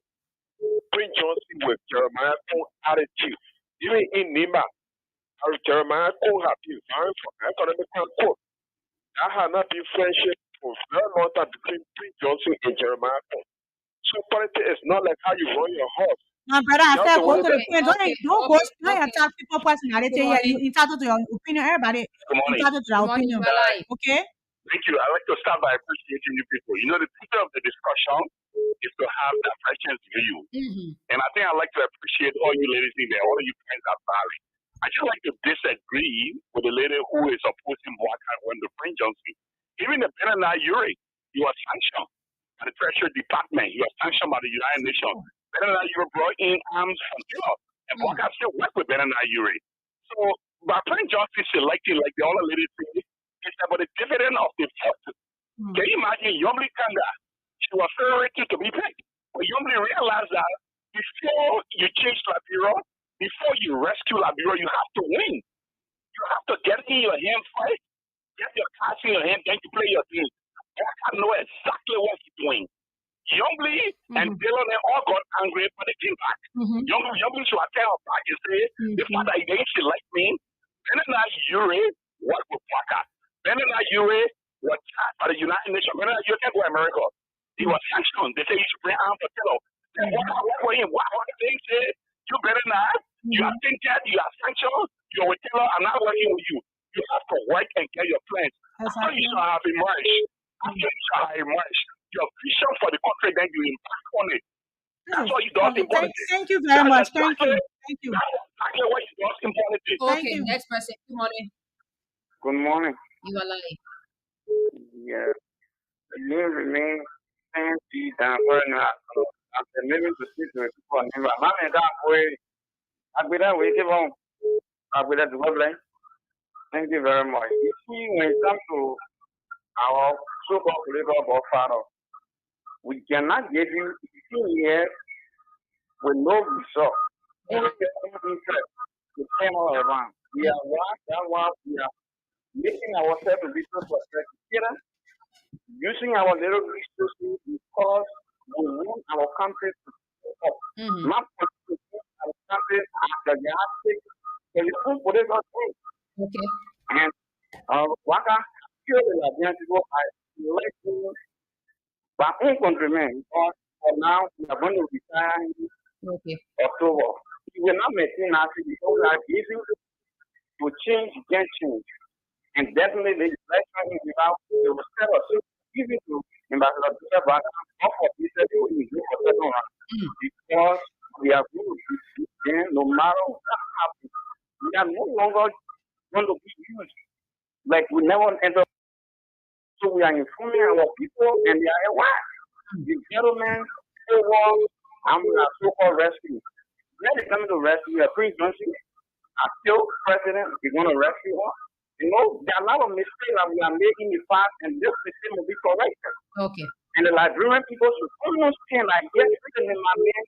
Prince Johnson with Jeremiah's own attitude? Even in Nima, Jeremiah Cole have been vying for economic court. That had not been friendship for a very long time between Prince Johnson and Jeremiah Cole. So politics is not like how you run your horse. My brother, I You have said to go win to the the point. Don't go. Don't okay. attack people personality. Good Yeah, morning. you entitled to your opinion. Everybody Good morning. entitled to their Good morning. You opinion. are live. Okay. Thank you. I'd like to start by appreciating you people. You know, the title of the discussion is to have that questions view. And I think I'd like to appreciate all you ladies in there, all of you friends are valid. I just like to disagree with the lady who is opposing Waka when the Prince Johnson. Even the Benana Yuri, you are sanctioned by the Treasury Department. You are sanctioned by the United Nations. Benana Yuri brought in arms from Europe. And Waka still work with Benana Yuri. So by Prince Johnson selecting, like the other lady said, it's about the dividend of the forces. Can you imagine Yomli Kanda? She was very ready to be picked. But Yomli realized that before you change Liberia, before you rescue Liberia, you have to win. You have to get in your hand first, get your cards in your hand, then you play your game. I know exactly what he's doing. Youngly and Dillon and all got angry, but they came back. Youngly should attend her back and say, the father, he didn't select me. Benana Yuri work with Waka. Benana Yuri was charged by the United Nations. Benana Yuri can't go to America. He was sanctioned. They say he should bring arms for Tilo. What for him? What they say? You better not. You are thinking, you are sanctioned. You're with Tilo. I'm not working with you. You have to work and get your plans. After you shall have emerged, after you shall have emerged, your vision for the country, then you impact on it. That's what you do in politics. Thank you very much. Thank you. Thank you. That's exactly what you do in politics. Okay, you. next person. Good morning. Good morning. You are live. Yeah. The name remains fancy down for now. After living to speak to people, I'm not that way. I'll be that way. I'll be that way. Thank you very much. You see, when it comes to our so-called political godfather, we cannot give you 15 years with no result. Only interest to turn all around. We are we are making ourselves a little protected, using our little resources because we want our country to go up. Not to put our country as the yardstick for the full political thing. Okay. And Waka killed the Liberian people by electing our own countrymen. Because for now, we are going to retire in Okay. October. We will not maintain our because we are giving to change, can change. And definitely the election is without the respect of giving to Ambassador Peter Waka for Peter to do for second round. Because we are going to be then no matter what happens, we are no longer going to be used like we never enter. So we are informing our people and they are aware. The gentlemen still want and we are so-called rescue. When they come to rescue, Prince Johnson are still president. We're going to rescue her. You know, there are a lot of mistakes that we are making in the past, and this mistake will be corrected. Okay. And the Liberian people should understand that yes, in my man,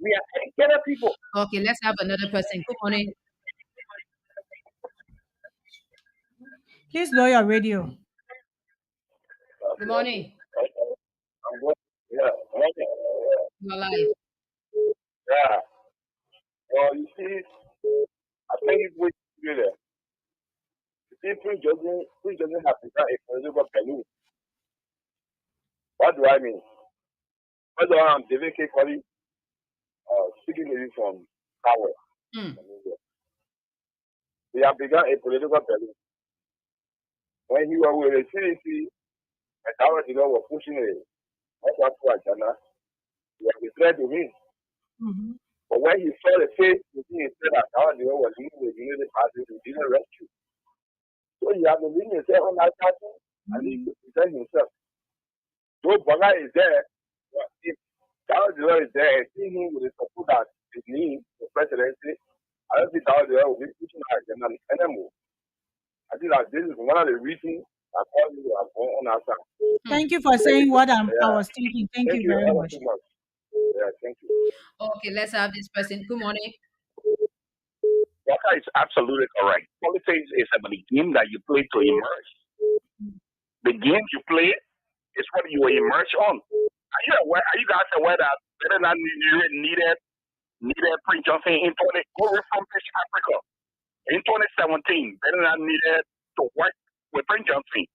we are educated people. Okay, let's have another person. Good morning. Please lower your radio. Good morning. Yeah. You are live. Yeah. Well, you see, I think it's what you do there. You see, Prince Johnson has become a political balloon. What do I mean? First of all, I'm David K. Colley, speaking to you from Power. He has become a political balloon. When he was with the CDC, and Tower was pushing a agenda, he was threat to him. But when he saw the face, he said that Tower was leading the unity party to didn't rescue. So he had to leave himself on that party and he could present himself. So Boga is there. If Tower is there, seeing him with the support that is needed for presidency, I don't think Tower will be pushing our agenda anymore. I think that this is one of the reasons that caused you to have gone on our side. Thank you for saying what I was thinking. Thank you very much. Yeah, thank you. Okay, let's have this person. Good morning. Waka is absolutely correct. Politics is about the game that you play to emerge. The game you play is what you emerge on. Are you guys aware that better than needed Prince Johnson imported over from Africa? In 2017, Bernard needed to work with Prince Johnson.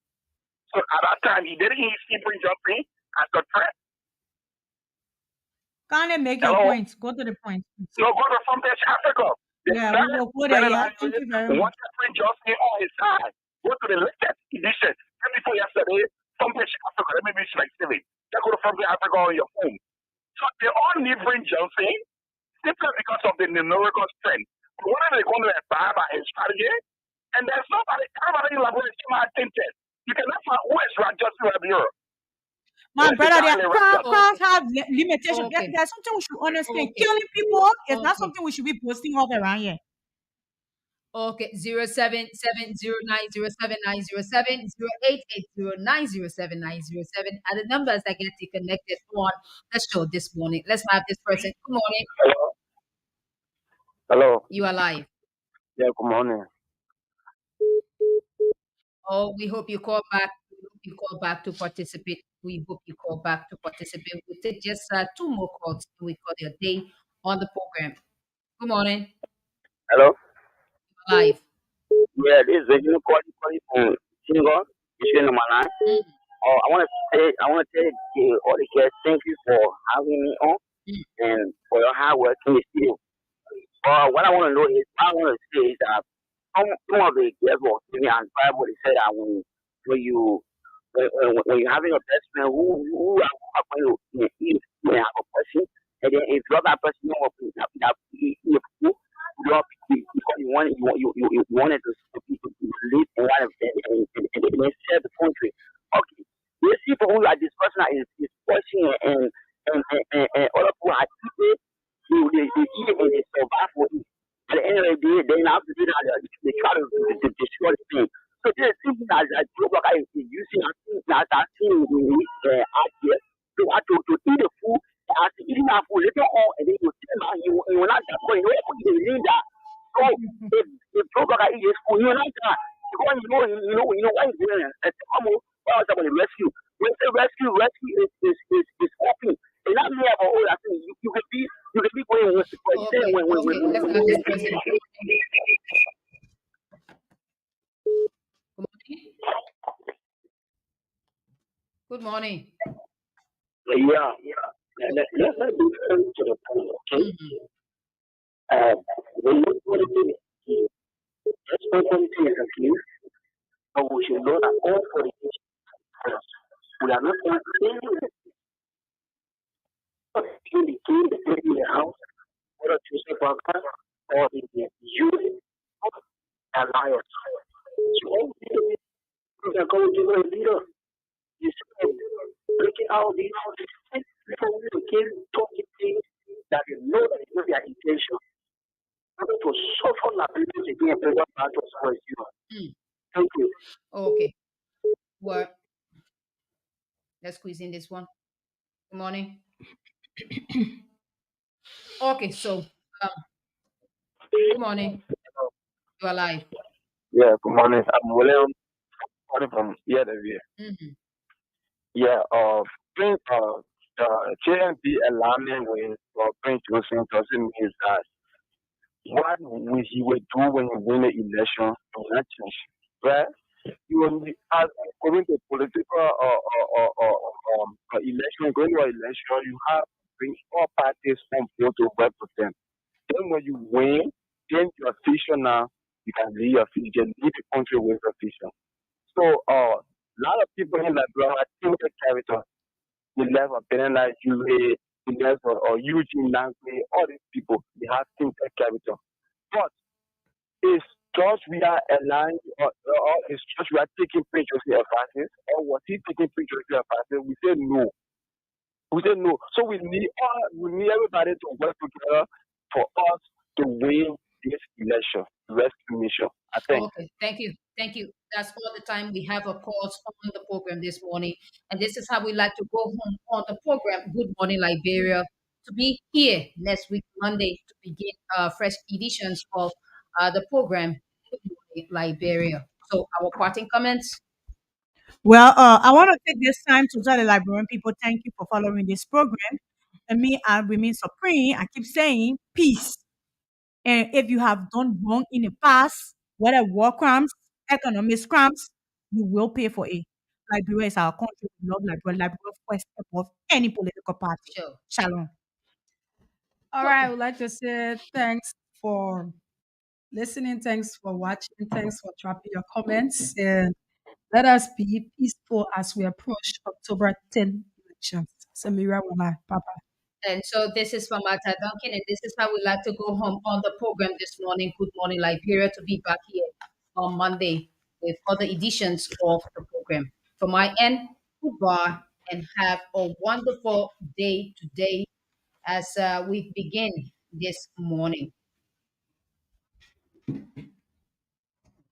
So at that time, he didn't see Prince Johnson as a threat. Can't they make your Hello? point? Go to the point. No, go to Frontier Africa. The Yeah, we third will go there. Yeah, Bernard thank you very much. wanted Prince Johnson on his side. Go to the latest edition. Just before yesterday, Frontier Africa. Let me be specific. Just go to Frontier Africa on your phone. So they all need Prince Johnson simply because of the numerical strength. But what are they going to buy by his strategy? And there's nobody, everybody in Liberia came out tinted. You cannot find who is Justin Rabiro. My Where's the brother, guy there in crowds have limitation. Okay. There's something we should understand. Okay. Killing people is not Okay. something we should be posting all around here. Okay, 077090790708880907907 are the numbers that get you connected on the show this morning. Let's have this person. Good morning. Hello. You are live. Yeah, good morning. Oh, we hope you call back. We hope you call back to participate. We hope you call back to participate. We'll take just two more calls and we call your day on the program. Good morning. Hello. Live. Yeah, this is you calling from Single. It's in my line. Mm, I want to tell all the guests thank you for having me on mm. and for your hard work in the studio. What I want to know is, what I want to say is that some of the guests were giving advice, but they said that when you when you're having a best friend who are going to you have a person, and then if you love that person, you want to because you wanted to live in one of and share the country. Okay, these people who are discussing that is pushing and other people are people they eat it and they survive for it. At the end of the day, they have to do that. They try to destroy the thing. So there's something that Joe Blocker is using. I've seen out here. So I to eat the food. After eating that food later on, and then you tell them you will not that point. You know, you need that. So if Joe Blocker eats his food, you will not that. Because you know why he's doing it. And come on, what else about the rescue? When they rescue is open. And not me about all that thing. You can be going with the Okay, when okay. Let's have this person. Good morning. Good morning. yeah. Let's not be fair to the point, okay? Mhm. When you put it in, let's not put it in as a clear, but we should know that all politicians first. We are not going to say the king, the baby in the house, what a Tuesday broadcast, or the youth and liars. So all these are going to be a leader. You see, looking out these people who came talking things that you know that is not their intention. To suffer liability again and prevent battles for you. Mm. Thank you. Okay. Well, let's squeeze in this one. Good morning. Okay, so good morning. You are live. Yeah, good morning. I'm William calling from here. Mm-hmm. Yeah, Prince, JNP alarming with Prince Wilson doesn't mean that what he will do when he win the election will not change. Right? You will be as going to political election, going to election, you have to bring all parties on board to work with them. Then when you win, then your vision now, you can lead your vision, lead the country with your vision. So a lot of people in Liberia think the character, the level of Benena, UA, the level or Eugene Langley, all these people, they have think the character. But is just we are aligned or is just we are taking pictures of advances or was he taking pictures of advances? We say no. We say no. So we need everybody to work together for us to win this election, rescue mission. I think. Okay, thank you. Thank you. That's all the time we have, of course, on the program this morning. And this is how we like to go home on the program, Good Morning Liberia, to be here next week, Monday, to begin fresh editions of the program, Good Morning Liberia. So, our parting comments. Well, I want to take this time to tell the Liberian people thank you for following this program. And me, I remain supreme. I keep saying peace. And if you have done wrong in the past, whether war crimes, economic crimes, you will pay for it. Liberia is our country. We love Liberia. Liberia first above any political party. Sure. Shalom. All right, I Okay. would like to say thanks for listening. Thanks for watching. Thanks for dropping your comments. And let us be peaceful as we approach October 10 elections. Samira Wala, Papa. And so this is from Martha Duncan, and this is how we like to go home on the program this morning. Good morning, Liberia, to be back here on Monday with other editions of the program. From my end, goodbye and have a wonderful day today as we begin this morning.